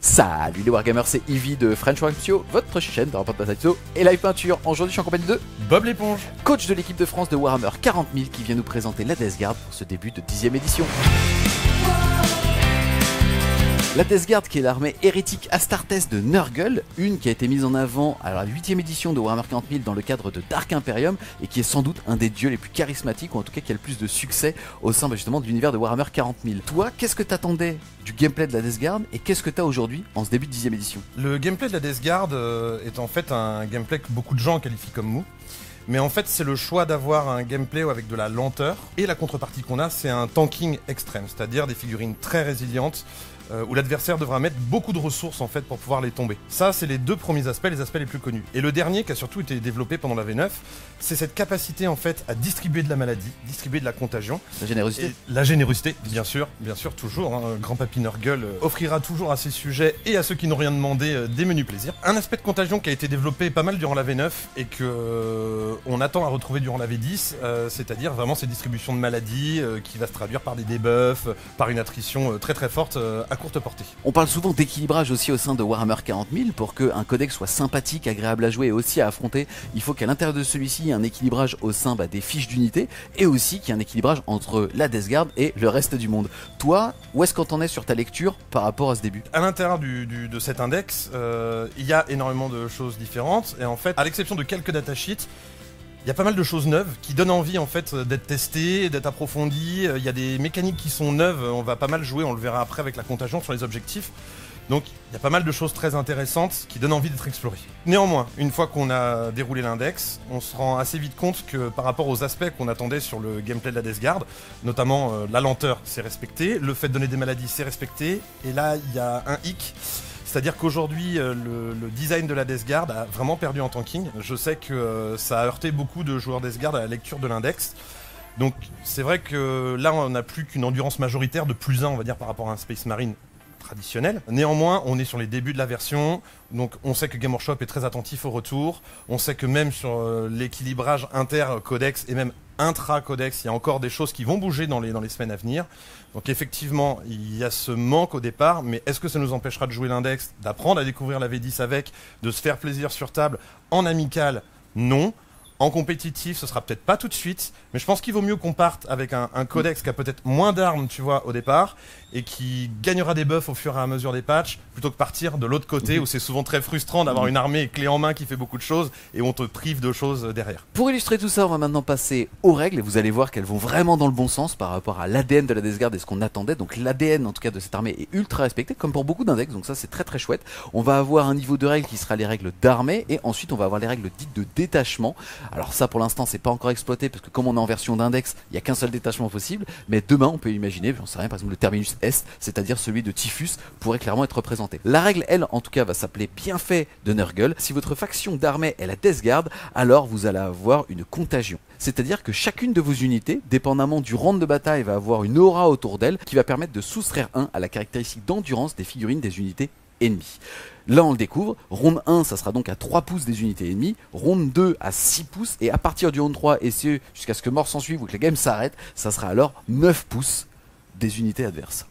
Salut les Wargamers, c'est Ivy de French Wargamers, votre chaîne de rapport de bataille et live peinture. Aujourd'hui je suis en compagnie de Bob l'éponge, coach de l'équipe de France de Warhammer 40 000 qui vient nous présenter la Death Guard pour ce début de 10e édition. La Death Guard qui est l'armée hérétique Astartes de Nurgle, une qui a été mise en avant à la 8e édition de Warhammer 40 000 dans le cadre de Dark Imperium et qui est sans doute un des dieux les plus charismatiques ou en tout cas qui a le plus de succès au sein justement de l'univers de Warhammer 40 000. Toi, qu'est-ce que t'attendais du gameplay de la Death Guard et qu'est-ce que t'as aujourd'hui en ce début de 10e édition? le gameplay de la Death Guard est en fait un gameplay que beaucoup de gens qualifient comme mou. Mais en fait c'est le choix d'avoir un gameplay avec de la lenteur et la contrepartie qu'on a c'est un tanking extrême, c'est-à-dire des figurines très résilientes où l'adversaire devra mettre beaucoup de ressources en fait pour pouvoir les tomber. Ça c'est les deux premiers aspects, les aspects les plus connus. Et le dernier qui a surtout été développé pendant la V9, c'est cette capacité en fait à distribuer de la maladie, distribuer de la contagion. La générosité. Et la générosité, bien sûr toujours. Hein, Grand Papy Nurgle offrira toujours à ses sujets et à ceux qui n'ont rien demandé des menus plaisirs. Un aspect de contagion qui a été développé pas mal durant la V9 et que on attend à retrouver durant la V10, c'est-à-dire vraiment cette distribution de maladies qui va se traduire par des debuffs, par une attrition très très forte à courte portée. On parle souvent d'équilibrage aussi au sein de Warhammer 40 000 pour qu'un codex soit sympathique, agréable à jouer et aussi à affronter. Il faut qu'à l'intérieur de celui-ci, il y ait un équilibrage au sein des fiches d'unité et aussi qu'il y ait un équilibrage entre la Death Guard et le reste du monde. Toi, où est-ce qu'on t'en est sur ta lecture par rapport à ce début? À l'intérieur de cet index, il y a énormément de choses différentes et en fait, à l'exception de quelques datasheets, il y a pas mal de choses neuves qui donnent envie en fait d'être testées, d'être approfondies. Il y a des mécaniques qui sont neuves, on va pas mal jouer, on le verra après avec la contagion sur les objectifs. Donc il y a pas mal de choses très intéressantes qui donnent envie d'être explorées. Néanmoins, une fois qu'on a déroulé l'index, on se rend assez vite compte que par rapport aux aspects qu'on attendait sur le gameplay de la Death Guard, notamment la lenteur c'est respecté, le fait de donner des maladies c'est respecté, et là il y a un hic. C'est-à-dire qu'aujourd'hui, le design de la Death Guard a vraiment perdu en tanking. Je sais que ça a heurté beaucoup de joueurs Death Guard à la lecture de l'index. Donc c'est vrai que là, on n'a plus qu'une endurance majoritaire de +1, on va dire, par rapport à un Space Marine traditionnel. Néanmoins, on est sur les débuts de la version, donc on sait que Game Workshop est très attentif au retour. On sait que même sur l'équilibrage inter-codex et même intra-codex, il y a encore des choses qui vont bouger dans les semaines à venir. Donc effectivement, il y a ce manque au départ, mais est-ce que ça nous empêchera de jouer l'index, d'apprendre à découvrir la V10 avec, de se faire plaisir sur table en amical? Non. En compétitif, ce sera peut-être pas tout de suite, mais je pense qu'il vaut mieux qu'on parte avec un codex qui a peut-être moins d'armes, tu vois, au départ, et qui gagnera des buffs au fur et à mesure des patchs, plutôt que partir de l'autre côté où c'est souvent très frustrant d'avoir une armée clé en main qui fait beaucoup de choses et où on te prive de choses derrière. Pour illustrer tout ça, on va maintenant passer aux règles et vous allez voir qu'elles vont vraiment dans le bon sens par rapport à l'ADN de la Death Guard et ce qu'on attendait. Donc l'ADN en tout cas de cette armée est ultra respecté, comme pour beaucoup d'index, donc ça c'est très très chouette. On va avoir un niveau de règles qui sera les règles d'armée et ensuite on va avoir les règles dites de détachement. Alors ça pour l'instant c'est pas encore exploité parce que comme on est en version d'index, il n'y a qu'un seul détachement possible, mais demain on peut imaginer, j'en sais rien, par exemple le Terminus Est, c'est-à-dire celui de Typhus, pourrait clairement être représenté. La règle, elle, en tout cas, va s'appeler Bienfait de Nurgle. Si votre faction d'armée est la Death Guard, alors vous allez avoir une contagion. C'est-à-dire que chacune de vos unités, dépendamment du round de bataille, va avoir une aura autour d'elle qui va permettre de soustraire 1 à la caractéristique d'endurance des figurines des unités ennemies. Là on le découvre, round 1 ça sera donc à 3 pouces des unités ennemies, round 2 à 6 pouces et à partir du round 3 et c'est jusqu'à ce que mort s'en suive ou que le game s'arrête, ça sera alors 9 pouces des unités adverses.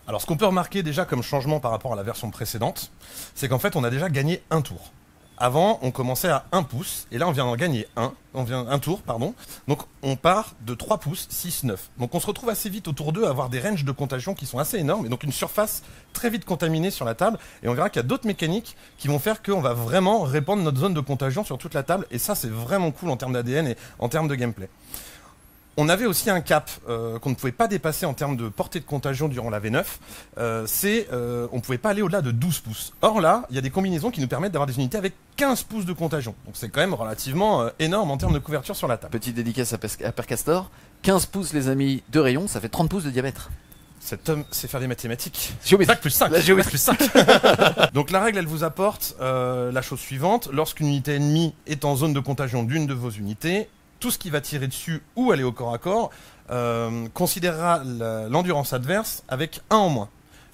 Alors ce qu'on peut remarquer déjà comme changement par rapport à la version précédente, c'est qu'en fait on a déjà gagné un tour. Avant on commençait à 1 pouce et là on vient d'en gagner un tour, pardon. Donc on part de 3 pouces, 6, 9. Donc on se retrouve assez vite autour d'eux à avoir des ranges de contagion qui sont assez énormes et donc une surface très vite contaminée sur la table. Et on verra qu'il y a d'autres mécaniques qui vont faire qu'on va vraiment répandre notre zone de contagion sur toute la table et ça c'est vraiment cool en termes d'ADN et en termes de gameplay. On avait aussi un cap qu'on ne pouvait pas dépasser en termes de portée de contagion durant la V9, on ne pouvait pas aller au-delà de 12 pouces. Or là, il y a des combinaisons qui nous permettent d'avoir des unités avec 15 pouces de contagion. Donc c'est quand même relativement énorme en termes de couverture sur la table. Petite dédicace à Percastor, 15 pouces les amis de rayon, ça fait 30 pouces de diamètre. Cet homme sait faire des mathématiques. Géométrie. Bac plus 5. La géométrie. Bac plus 5. Donc la règle, elle vous apporte la chose suivante. Lorsqu'une unité ennemie est en zone de contagion d'une de vos unités, tout ce qui va tirer dessus ou aller au corps à corps considérera l'endurance adverse avec 1 en moins.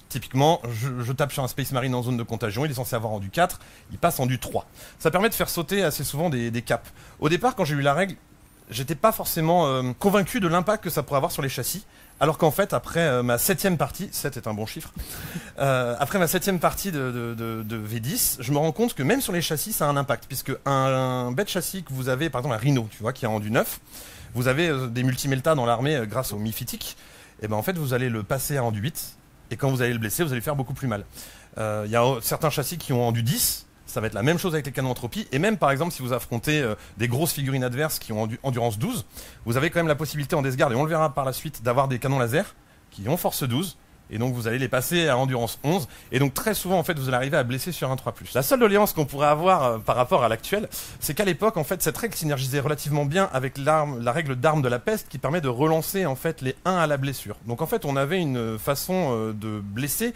Typiquement, je tape sur un Space Marine en zone de contagion, il est censé avoir rendu 4, il passe en du 3. Ça permet de faire sauter assez souvent des caps. Au départ, quand j'ai eu la règle, j'étais pas forcément convaincu de l'impact que ça pourrait avoir sur les châssis. Alors qu'en fait, après ma 7e partie, 7 est un bon chiffre, après ma 7e partie de V10, je me rends compte que même sur les châssis, ça a un impact. Puisque un bête châssis que vous avez, par exemple un Rhino, tu vois, qui est rendu neuf, vous avez des multimelta dans l'armée grâce au Miphitic, et ben en fait, vous allez le passer à rendu 8, et quand vous allez le blesser, vous allez faire beaucoup plus mal. Il y a certains châssis qui ont rendu 10, ça va être la même chose avec les canons entropie, et même par exemple si vous affrontez des grosses figurines adverses qui ont endurance 12, vous avez quand même la possibilité en Death Guard, et on le verra par la suite, d'avoir des canons laser qui ont force 12, et donc vous allez les passer à endurance 11, et donc très souvent en fait vous allez arriver à blesser sur un 3+. La seule doléance qu'on pourrait avoir par rapport à l'actuel, c'est qu'à l'époque en fait cette règle synergisait relativement bien avec la règle d'arme de la peste qui permet de relancer en fait les 1 à la blessure. Donc en fait on avait une façon de blesser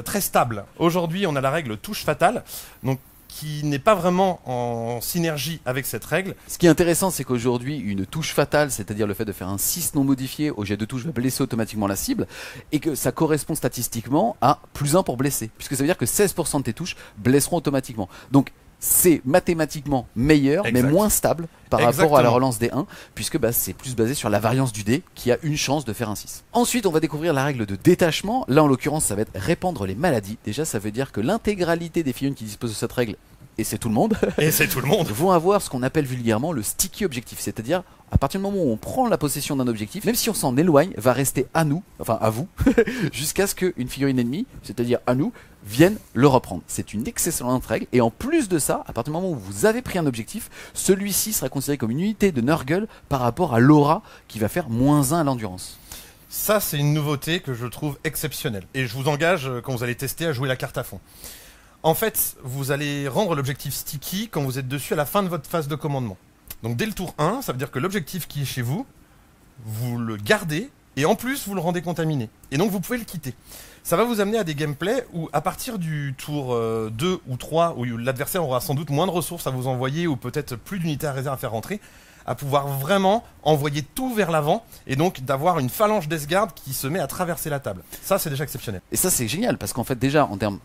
très stable. Aujourd'hui on a la règle touche fatale, donc qui n'est pas vraiment en synergie avec cette règle. Ce qui est intéressant, c'est qu'aujourd'hui, une touche fatale, c'est-à-dire le fait de faire un 6 non modifié au jet de touche va blesser automatiquement la cible, et que ça correspond statistiquement à +1 pour blesser, puisque ça veut dire que 16% de tes touches blesseront automatiquement. Donc, c'est mathématiquement meilleur, mais moins stable par rapport à la relance des 1, puisque c'est plus basé sur la variance du dé, qui a une chance de faire un 6. Ensuite, on va découvrir la règle de détachement. Là, en l'occurrence, ça va être répandre les maladies. Déjà, ça veut dire que l'intégralité des figurines qui disposent de cette règle, et c'est tout le monde, vont avoir ce qu'on appelle vulgairement le sticky objectif, c'est-à-dire à partir du moment où on prend la possession d'un objectif, même si on s'en éloigne, va rester à nous, enfin à vous, jusqu'à ce qu'une figurine ennemie, c'est-à-dire à nous, vienne le reprendre. C'est une excellente règle, et en plus de ça, à partir du moment où vous avez pris un objectif, celui-ci sera considéré comme une unité de Nurgle par rapport à l'aura qui va faire -1 à l'endurance. Ça, c'est une nouveauté que je trouve exceptionnelle, et je vous engage, quand vous allez tester, à jouer la carte à fond. En fait, vous allez rendre l'objectif sticky quand vous êtes dessus à la fin de votre phase de commandement. Donc dès le tour 1, ça veut dire que l'objectif qui est chez vous, vous le gardez, et en plus vous le rendez contaminé. Et donc vous pouvez le quitter. Ça va vous amener à des gameplays où à partir du tour 2 ou 3, où l'adversaire aura sans doute moins de ressources à vous envoyer, ou peut-être plus d'unités à réserve à faire rentrer, à pouvoir vraiment envoyer tout vers l'avant, et donc d'avoir une phalange Death Guard qui se met à traverser la table. Ça, c'est déjà exceptionnel. Et ça, c'est génial, parce qu'en fait, déjà, en termes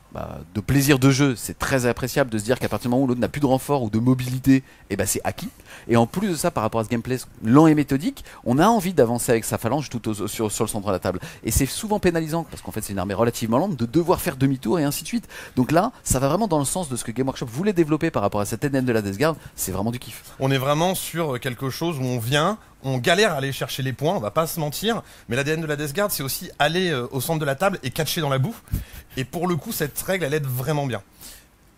de plaisir de jeu, c'est très appréciable de se dire qu'à partir du moment où l'autre n'a plus de renfort ou de mobilité, c'est acquis. Et en plus de ça, par rapport à ce gameplay lent et méthodique, on a envie d'avancer avec sa phalange sur le centre de la table. Et c'est souvent pénalisant, parce qu'en fait, c'est une armée relativement lente, de devoir faire demi-tour et ainsi de suite. Donc là, ça va vraiment dans le sens de ce que Game Workshop voulait développer par rapport à cette NN de la Death Guard. C'est vraiment du kiff. On est vraiment sur quelque chose où on galère à aller chercher les points, on va pas se mentir, mais l'ADN de la Death Guard, c'est aussi aller au centre de la table et catcher dans la boue. Et pour le coup, cette règle, elle aide vraiment bien.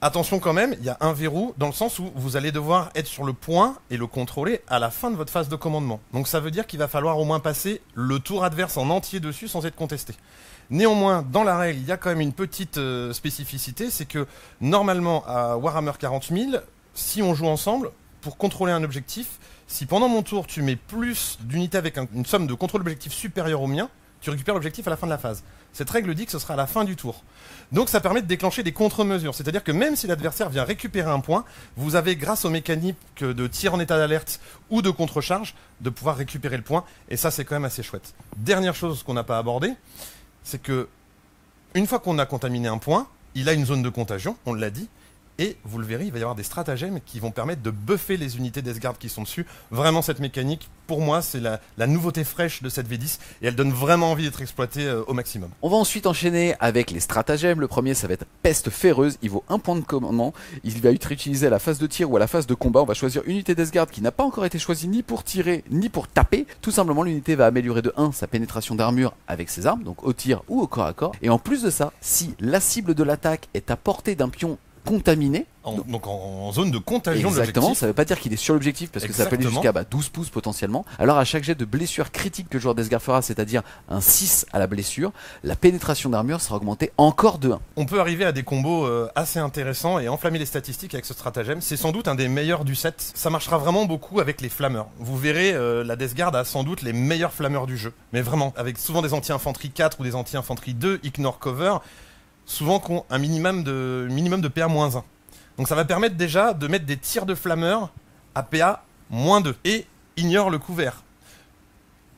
Attention quand même, il y a un verrou dans le sens où vous allez devoir être sur le point et le contrôler à la fin de votre phase de commandement. Donc ça veut dire qu'il va falloir au moins passer le tour adverse en entier dessus sans être contesté. Néanmoins, dans la règle, il y a quand même une petite spécificité, c'est que normalement à Warhammer 40 000, si on joue ensemble, pour contrôler un objectif, si pendant mon tour tu mets plus d'unités avec une somme de contrôle d'objectif supérieure au mien, tu récupères l'objectif à la fin de la phase. Cette règle dit que ce sera à la fin du tour. Donc ça permet de déclencher des contre-mesures. C'est-à-dire que même si l'adversaire vient récupérer un point, vous avez, grâce aux mécaniques de tir en état d'alerte ou de contre-charge, de pouvoir récupérer le point. Et ça, c'est quand même assez chouette. Dernière chose qu'on n'a pas abordée, c'est que une fois qu'on a contaminé un point, il a une zone de contagion, on l'a dit. Et vous le verrez, il va y avoir des stratagèmes qui vont permettre de buffer les unités Death Guard qui sont dessus. Vraiment, cette mécanique, pour moi, c'est la nouveauté fraîche de cette V10 et elle donne vraiment envie d'être exploitée au maximum. On va ensuite enchaîner avec les stratagèmes. Le premier, ça va être Peste Féreuse. Il vaut 1 point de commandement. Il va être utilisé à la phase de tir ou à la phase de combat. On va choisir une unité Death Guard qui n'a pas encore été choisie ni pour tirer ni pour taper. Tout simplement, l'unité va améliorer de 1 sa pénétration d'armure avec ses armes, donc au tir ou au corps à corps. Et en plus de ça, si la cible de l'attaque est à portée d'un pion contaminé. Donc en zone de contagion. Exactement, ça veut pas dire qu'il est sur l'objectif parce que ça peut aller jusqu'à 12 pouces potentiellement. Alors à chaque jet de blessure critique que le joueur Death Guard fera, c'est-à-dire un 6 à la blessure, la pénétration d'armure sera augmentée encore de 1. On peut arriver à des combos assez intéressants et enflammer les statistiques avec ce stratagème. C'est sans doute un des meilleurs du set. Ça marchera vraiment beaucoup avec les flammeurs. Vous verrez, la Death Guard a sans doute les meilleurs flammeurs du jeu. Mais vraiment, avec souvent des anti-infanterie 4 ou des anti-infanterie 2, ignore cover, souvent qui ont un minimum de PA-1. Donc ça va permettre déjà de mettre des tirs de flammeurs à PA-2 et ignore le couvert.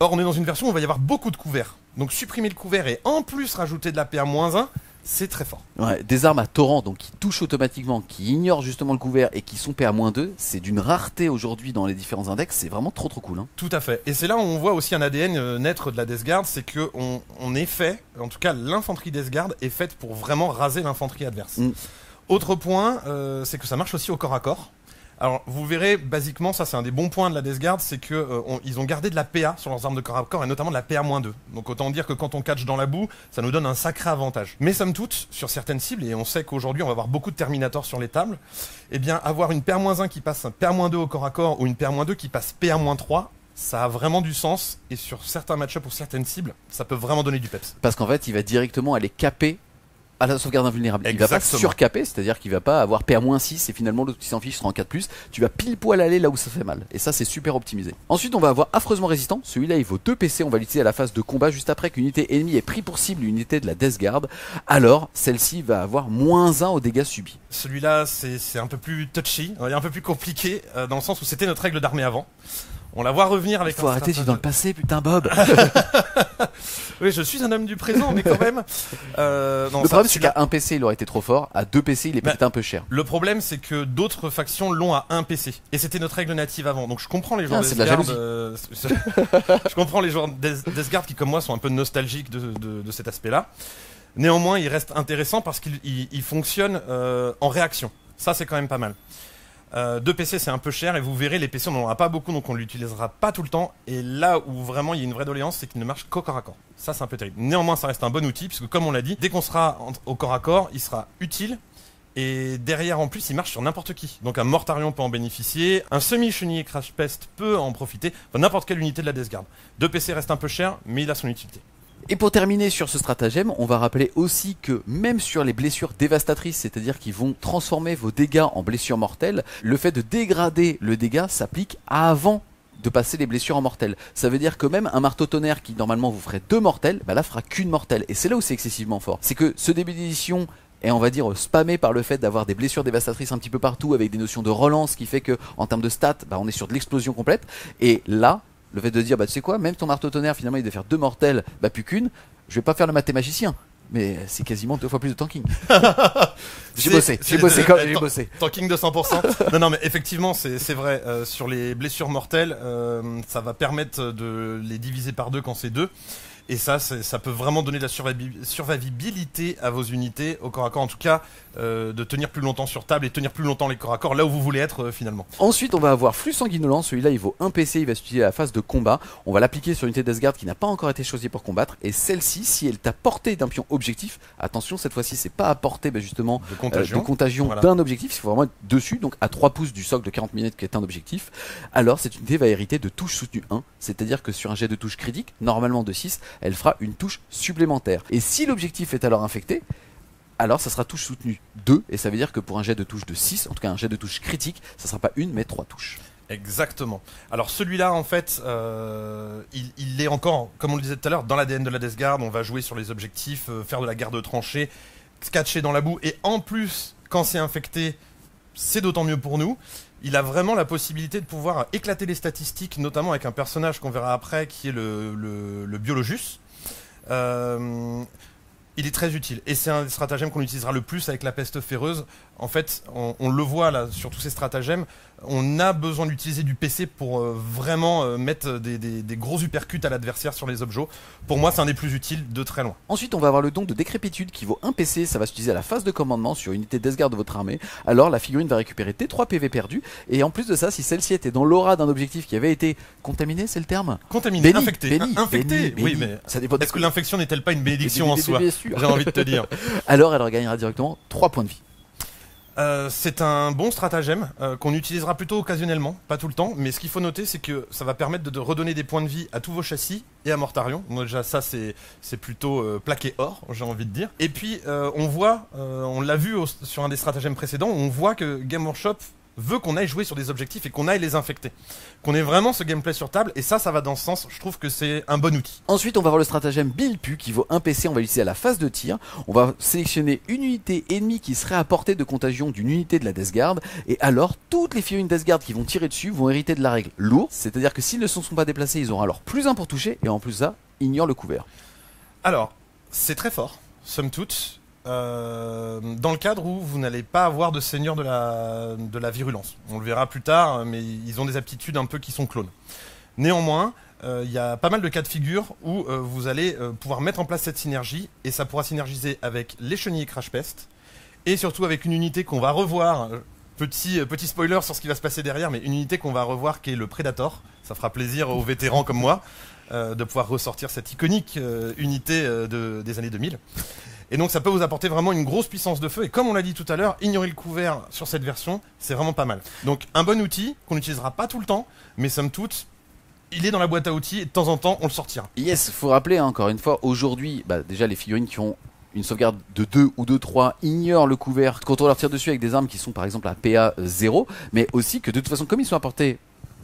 Or on est dans une version où il va y avoir beaucoup de couverts. Donc supprimer le couvert et en plus rajouter de la PA-1, c'est très fort. Ouais, des armes à torrent, donc qui touchent automatiquement, qui ignorent justement le couvert et qui sont PA-2, c'est d'une rareté aujourd'hui dans les différents index, c'est vraiment trop cool. Hein. Tout à fait. Et c'est là où on voit aussi un ADN naître de la Death Guard, c'est que on est fait, en tout cas l'infanterie Death Guard est faite pour vraiment raser l'infanterie adverse. Autre point, c'est que ça marche aussi au corps à corps. Alors vous verrez, basiquement, ça c'est un des bons points de la Death Guard, c'est que ils ont gardé de la PA sur leurs armes de corps à corps et notamment de la PA-2. Donc autant dire que quand on catch dans la boue, ça nous donne un sacré avantage. Mais somme toute, sur certaines cibles, et on sait qu'aujourd'hui on va avoir beaucoup de Terminator sur les tables, eh bien avoir une PA-1 qui passe un PA-2 au corps à corps ou une PA-2 qui passe PA-3, ça a vraiment du sens et sur certains match-ups ou certaines cibles, ça peut vraiment donner du peps. Parce qu'en fait, il va directement aller caper à la sauvegarde invulnérable. Il va pas surcaper, c'est-à-dire qu'il va pas avoir PA-6 et finalement l'autre qui s'en fiche sera en 4+. Tu vas pile poil aller là où ça fait mal. Et ça, c'est super optimisé. Ensuite, on va avoir affreusement résistant. Celui-là, il vaut 2 PC. On va l'utiliser à la phase de combat juste après qu'une unité ennemie ait pris pour cible une unité de la Death Guard. Alors, celle-ci va avoir -1 aux dégâts subis. Celui-là, c'est un peu plus touchy, un peu plus compliqué, dans le sens où c'était notre règle d'armée avant. On la voit revenir avec. Il faut arrêter de vivre dans le passé, putain, Bob. Oui, je suis un homme du présent, mais quand même. Le problème, c'est qu'à 1 PC, il aurait été trop fort. À 2 PC, il est peut-être un peu cher. Le problème, c'est que d'autres factions l'ont à 1 PC. Et c'était notre règle native avant. Donc je comprends les joueurs Death Guard. Je comprends les joueurs Death Guard qui, comme moi, sont un peu nostalgiques de cet aspect-là. Néanmoins, il reste intéressant parce qu'il fonctionne en réaction. Ça, c'est quand même pas mal. 2 PC c'est un peu cher et vous verrez les PC on n'en aura pas beaucoup donc on l'utilisera pas tout le temps et là où vraiment il y a une vraie doléance c'est qu'il ne marche qu'au corps à corps. Ça c'est un peu terrible. Néanmoins ça reste un bon outil puisque comme on l'a dit, dès qu'on sera au corps à corps il sera utile et derrière en plus il marche sur n'importe qui. Donc un Mortarion peut en bénéficier, un semi-chenillé Crash Pest peut en profiter, enfin, n'importe quelle unité de la Death Guard. 2 PC reste un peu cher mais il a son utilité. Et pour terminer sur ce stratagème, on va rappeler aussi que même sur les blessures dévastatrices, c'est-à-dire qui vont transformer vos dégâts en blessures mortelles, le fait de dégrader le dégât s'applique avant de passer les blessures en mortelles. Ça veut dire que même un marteau tonnerre qui normalement vous ferait 2 mortels, bah là fera qu'une mortelle. Et c'est là où c'est excessivement fort. C'est que ce début d'édition est on va dire spammé par le fait d'avoir des blessures dévastatrices un petit peu partout avec des notions de relance qui fait que en termes de stats, bah, on est sur de l'explosion complète. Et là, le fait de dire, bah tu sais quoi, même ton marteau tonnerre finalement il devait faire 2 mortels, bah plus qu'une, je vais pas faire le mathématicien. Mais c'est quasiment 2 fois plus de tanking. J'ai bossé. Tanking de 100%. Non mais effectivement c'est vrai, sur les blessures mortelles, ça va permettre de les diviser par 2 quand c'est 2. Et ça peut vraiment donner de la survivabilité à vos unités au corps à corps, en tout cas de tenir plus longtemps sur table et tenir plus longtemps les corps à corps là où vous voulez être finalement. Ensuite on va avoir flux sanguinolent, celui-là il vaut 1 PC, il va s'utiliser à la phase de combat. On va l'appliquer sur une unité Death Guard qui n'a pas encore été choisie pour combattre. Et celle-ci, si elle t'a porté d'un pion objectif, attention cette fois-ci c'est pas à portée justement de contagion voilà. D'un objectif, il faut vraiment être dessus, donc à 3 pouces du socle de 40 mm qui est un objectif. Alors cette unité va hériter de touche soutenue 1, c'est-à-dire que sur un jet de touche critique, normalement de 6, elle fera une touche supplémentaire. Et si l'objectif est alors infecté, alors ça sera touche soutenue 2, et ça veut dire que pour un jet de touche de 6, en tout cas un jet de touche critique, ça sera pas une mais 3 touches. Exactement. Alors celui-là en fait, il est encore, comme on le disait tout à l'heure, dans l'ADN de la Death Guard, on va jouer sur les objectifs, faire de la garde tranchée, catcher dans la boue, et en plus, quand c'est infecté, c'est d'autant mieux pour nous. Il a vraiment la possibilité de pouvoir éclater les statistiques, notamment avec un personnage qu'on verra après, qui est le Biologus. Il est très utile et c'est un des stratagèmes qu'on utilisera le plus avec la peste féreuse. En fait, on le voit là sur tous ces stratagèmes, on a besoin d'utiliser du PC pour vraiment mettre des gros uppercuts à l'adversaire sur les objets. Pour moi, c'est un des plus utiles de très loin. Ensuite, on va avoir le don de décrépitude qui vaut 1 PC, ça va s'utiliser à la phase de commandement sur une unité Death Guard de votre armée. Alors, la figurine va récupérer T3 PV perdus et en plus de ça, si celle-ci était dans l'aura d'un objectif qui avait été contaminé, c'est le terme ? Contaminé, infecté. Infecté, oui, mais ça dépend. Est-ce que l'infection n'est-elle pas une bénédiction en soi ? J'ai envie de te dire. Alors, elle regagnera directement 3 points de vie. C'est un bon stratagème qu'on utilisera plutôt occasionnellement, pas tout le temps, mais ce qu'il faut noter c'est que ça va permettre de redonner des points de vie à tous vos châssis et à Mortarion. Moi déjà ça c'est plutôt plaqué or, j'ai envie de dire. Et puis on voit, on l'a vu sur un des stratagèmes précédents, on voit que Game Workshop veut qu'on aille jouer sur des objectifs et qu'on aille les infecter. Qu'on ait vraiment ce gameplay sur table, et ça va dans ce sens, je trouve que c'est un bon outil. Ensuite, on va voir le stratagème Bilpu qui vaut 1 PC, on va l'utiliser à la phase de tir. On va sélectionner une unité ennemie qui serait à portée de contagion d'une unité de la Death Guard, et alors toutes les figurines Death Guard qui vont tirer dessus vont hériter de la règle lourde, c'est-à-dire que s'ils ne se sont pas déplacés, ils auront alors +1 pour toucher, et en plus ça, ignore le couvert. Alors, c'est très fort, somme toute. dans le cadre où vous n'allez pas avoir de seigneur de la virulence. On le verra plus tard, mais ils ont des aptitudes un peu qui sont clones. Néanmoins, il y a pas mal de cas de figure où vous allez pouvoir mettre en place cette synergie, et ça pourra synergiser avec les chenilles Crash Pest, et surtout avec une unité qu'on va revoir, petit spoiler sur ce qui va se passer derrière, mais une unité qu'on va revoir qui est le Predator. Ça fera plaisir aux vétérans comme moi de pouvoir ressortir cette iconique unité des années 2000. Et donc ça peut vous apporter vraiment une grosse puissance de feu, et comme on l'a dit tout à l'heure, ignorer le couvert sur cette version, c'est vraiment pas mal. Donc un bon outil qu'on n'utilisera pas tout le temps, mais somme toute, il est dans la boîte à outils et de temps en temps on le sortira. Yes, faut rappeler encore une fois, aujourd'hui, déjà les figurines qui ont une sauvegarde de 2 ou de 3 ignorent le couvert quand on leur tire dessus avec des armes qui sont par exemple à PA 0, mais aussi que de toute façon comme ils sont apportés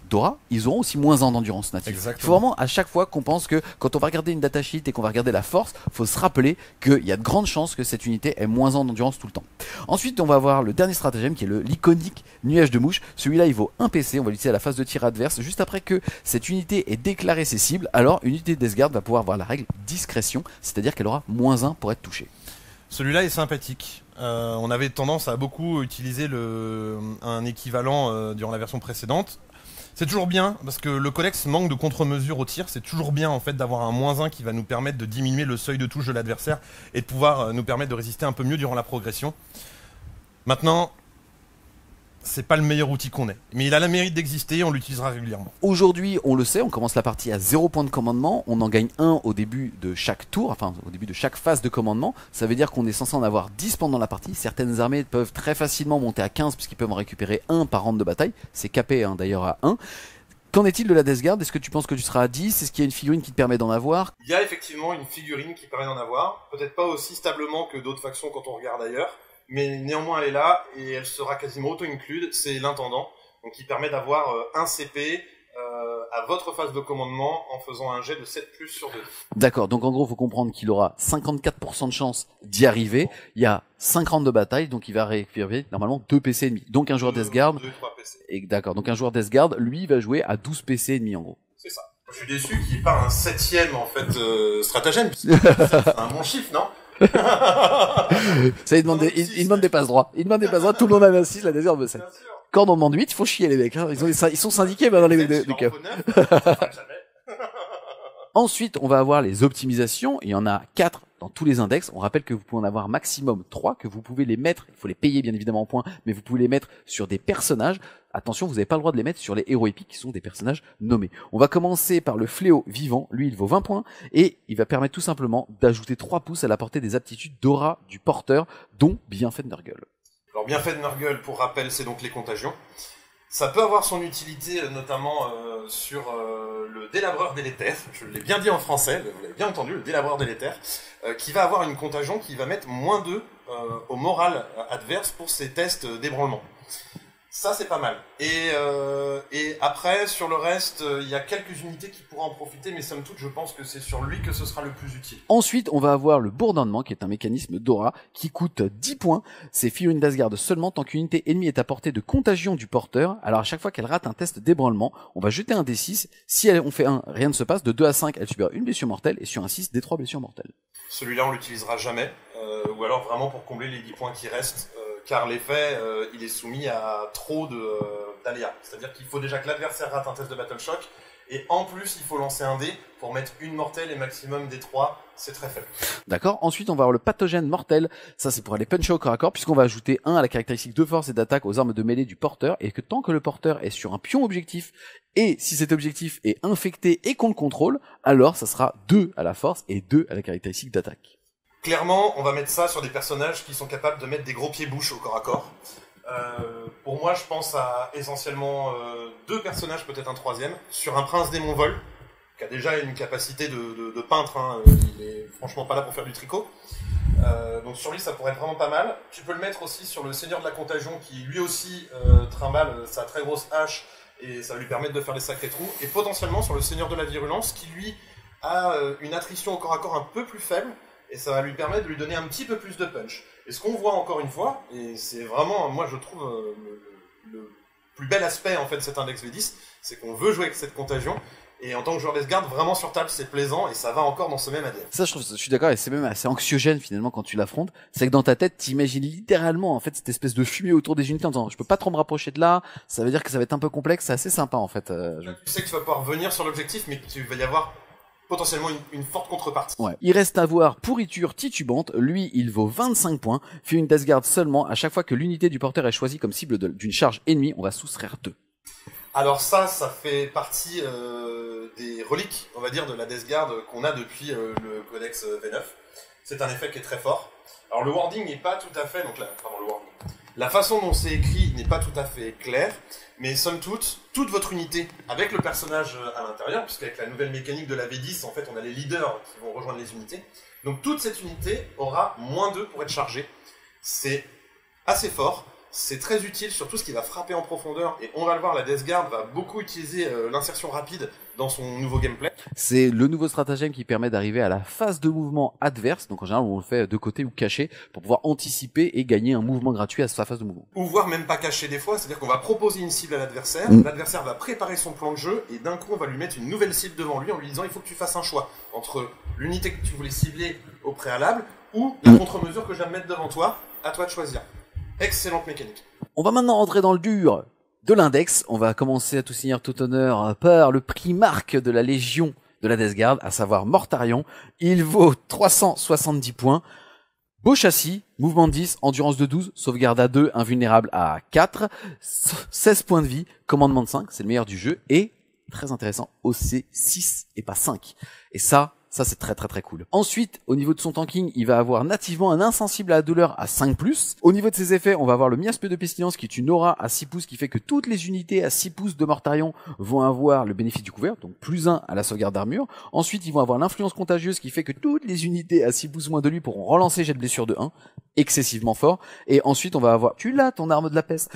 Dora, ils auront aussi moins d'endurance native. Exactement. Il faut vraiment à chaque fois qu'on pense que quand on va regarder une datasheet et qu'on va regarder la force, faut se rappeler qu'il y a de grandes chances que cette unité ait moins d'endurance tout le temps. Ensuite, on va avoir le dernier stratagème qui est l'iconique nuage de mouche. Celui-là, il vaut 1 PC, on va l'utiliser à la phase de tir adverse. Juste après que cette unité ait déclaré ses cibles, alors une unité de Death Guard va pouvoir avoir la règle discrétion, c'est-à-dire qu'elle aura -1 pour être touchée. Celui-là est sympathique. On avait tendance à beaucoup utiliser un équivalent durant la version précédente. C'est toujours bien, parce que le codex manque de contre-mesures au tir. C'est toujours bien en fait d'avoir un -1 qui va nous permettre de diminuer le seuil de touche de l'adversaire et de pouvoir nous permettre de résister un peu mieux durant la progression. Maintenant, c'est pas le meilleur outil qu'on ait, mais il a le mérite d'exister et on l'utilisera régulièrement. Aujourd'hui, on le sait, on commence la partie à 0 point de commandement, on en gagne 1 au début de chaque tour, enfin au début de chaque phase de commandement. Ça veut dire qu'on est censé en avoir 10 pendant la partie. Certaines armées peuvent très facilement monter à 15 puisqu'ils peuvent en récupérer 1 par round de bataille. C'est capé d'ailleurs à 1. Qu'en est-il de la Death Guard? Est-ce que tu penses que tu seras à 10? Est-ce qu'il y a une figurine qui te permet d'en avoir? Il y a effectivement une figurine qui permet d'en avoir, peut-être pas aussi stablement que d'autres factions quand on regarde ailleurs, mais néanmoins elle est là et elle sera quasiment auto-include, c'est l'intendant, donc qui permet d'avoir un CP à votre phase de commandement en faisant un jet de 7+ sur 2. D'accord, donc en gros, il faut comprendre qu'il aura 54% de chance d'y arriver. Il y a 5 rounds de bataille, donc il va récupérer normalement 2 PC ennemis. Donc un joueur Death Guard, 2-3 PC. et d'accord, donc un joueur Death Guard, lui, va jouer à 12 PC ennemis en gros. C'est ça. Je suis déçu qu'il n'y ait pas un 7ème en fait stratagème, c'est un bon chiffre, non? Ça, il demande des passes droits. Il demande des passes droits, tout le monde a 6, la Death Guard veut 7. Quand on demande 8, il faut chier les mecs, hein. Ils sont syndiqués dans les mecs de cœur. Ensuite, on va avoir les optimisations. Il y en a 4 dans tous les index. On rappelle que vous pouvez en avoir maximum 3, que vous pouvez les mettre, il faut les payer bien évidemment en points, mais vous pouvez les mettre sur des personnages. Attention, vous n'avez pas le droit de les mettre sur les héros épiques qui sont des personnages nommés. On va commencer par le fléau vivant. Lui, il vaut 20 points et il va permettre tout simplement d'ajouter 3 pouces à la portée des aptitudes d'aura du porteur, dont Bienfait de Nurgle. Alors Bienfait de Nurgle, pour rappel, c'est donc les contagions. Ça peut avoir son utilité notamment sur le délabreur délétère, je l'ai bien dit en français, vous l'avez bien entendu, le délabreur délétère, qui va avoir une contagion qui va mettre -2 au moral adverse pour ses tests d'ébranlement. Ça c'est pas mal. Et après, sur le reste, il y a quelques unités qui pourront en profiter, mais somme toute, je pense que c'est sur lui que ce sera le plus utile. Ensuite, on va avoir le bourdonnement, qui est un mécanisme d'aura, qui coûte 10 points. C'est figurine Death Guard seulement tant qu'une unité ennemie est à portée de contagion du porteur. Alors à chaque fois qu'elle rate un test d'ébranlement, on va jeter un D6. Si on fait 1, rien ne se passe. De 2 à 5, elle subira une blessure mortelle, et sur un 6, des 3 blessures mortelles. Celui-là, on l'utilisera jamais, ou alors vraiment pour combler les 10 points qui restent. Car l'effet, il est soumis à trop d'aléas. C'est-à-dire qu'il faut déjà que l'adversaire rate un test de Battle Shock, et en plus, il faut lancer un dé pour mettre une mortelle et maximum des 3, c'est très faible. D'accord. Ensuite, on va avoir le pathogène mortel. Ça, c'est pour aller puncher au corps à corps, puisqu'on va ajouter 1 à la caractéristique de force et d'attaque aux armes de mêlée du porteur, et que tant que le porteur est sur un pion objectif, et si cet objectif est infecté et qu'on le contrôle, alors ça sera 2 à la force et 2 à la caractéristique d'attaque. Clairement, on va mettre ça sur des personnages qui sont capables de mettre des gros pieds-bouches au corps à corps. Pour moi, je pense à essentiellement 2 personnages, peut-être un 3e, sur un prince démon vol, qui a déjà une capacité de peintre, hein, il est franchement pas là pour faire du tricot. Donc sur lui, ça pourrait être vraiment pas mal. Tu peux le mettre aussi sur le seigneur de la contagion, qui lui aussi trimballe sa très grosse hache, et ça va lui permettre de faire des sacrés trous. Et potentiellement sur le seigneur de la virulence, qui lui a une attrition au corps à corps un peu plus faible, et ça va lui permettre de lui donner un petit peu plus de punch. Et ce qu'on voit encore une fois, et c'est vraiment, moi je trouve, le plus bel aspect en fait de cet index V10, c'est qu'on veut jouer avec cette contagion, Et en tant que joueur d'Esgarde, vraiment sur table, c'est plaisant et ça va encore dans ce même ADN. Ça, je suis d'accord, et c'est même assez anxiogène finalement quand tu l'affrontes. C'est que dans ta tête, t'imagines littéralement en fait cette espèce de fumée autour des unités en disant je peux pas trop me rapprocher de là, ça veut dire que ça va être un peu complexe, c'est assez sympa en fait. Tu sais que tu vas pouvoir venir sur l'objectif, mais tu vas y avoir potentiellement une forte contrepartie. Ouais. Il reste à voir pourriture titubante, lui il vaut 25 points, fait une Death Guard seulement, à chaque fois que l'unité du porteur est choisie comme cible d'une charge ennemie, on va soustraire 2. Alors ça fait partie des reliques, on va dire, de la Death Guard qu'on a depuis le codex V9. C'est un effet qui est très fort. Alors le wording n'est pas tout à fait, la façon dont c'est écrit n'est pas tout à fait claire, mais somme toute votre unité, avec le personnage à l'intérieur, puisqu'avec la nouvelle mécanique de la V10, en fait on a les leaders qui vont rejoindre les unités, donc toute cette unité aura -2 pour être chargée. C'est assez fort. C'est très utile sur tout ce qui va frapper en profondeur, et on va le voir, la Death Guard va beaucoup utiliser l'insertion rapide dans son nouveau gameplay. C'est le nouveau stratagème qui permet d'arriver à la phase de mouvement adverse, donc en général on le fait de côté ou caché, pour pouvoir anticiper et gagner un mouvement gratuit à sa phase de mouvement. Ou voire même pas caché des fois, c'est-à-dire qu'on va proposer une cible à l'adversaire, l'adversaire va préparer son plan de jeu, et d'un coup on va lui mettre une nouvelle cible devant lui en lui disant il faut que tu fasses un choix entre l'unité que tu voulais cibler au préalable, ou la contre-mesure que je viens de mettre devant toi, à toi de choisir. Excellente mécanique. On va maintenant rentrer dans le dur de l'index. On va commencer à tout seigneur tout honneur par le primarque de la Légion de la Death Guard, à savoir Mortarion. Il vaut 370 points. Beau châssis, mouvement de 10, endurance de 12, sauvegarde à 2, invulnérable à 4, 16 points de vie, commandement de 5, c'est le meilleur du jeu, et, très intéressant, OC 6 et pas 5. Et ça c'est très très très cool. Ensuite, au niveau de son tanking, il va avoir nativement un insensible à la douleur à 5+. Au niveau de ses effets, on va avoir le miasme de pestilence qui est une aura à 6 pouces qui fait que toutes les unités à 6 pouces de Mortarion vont avoir le bénéfice du couvert, donc +1 à la sauvegarde d'armure. Ensuite, ils vont avoir l'influence contagieuse qui fait que toutes les unités à 6 pouces moins de lui pourront relancer jet de blessure de 1, excessivement fort. Et ensuite, on va avoir, tu l'as ton arme de la peste.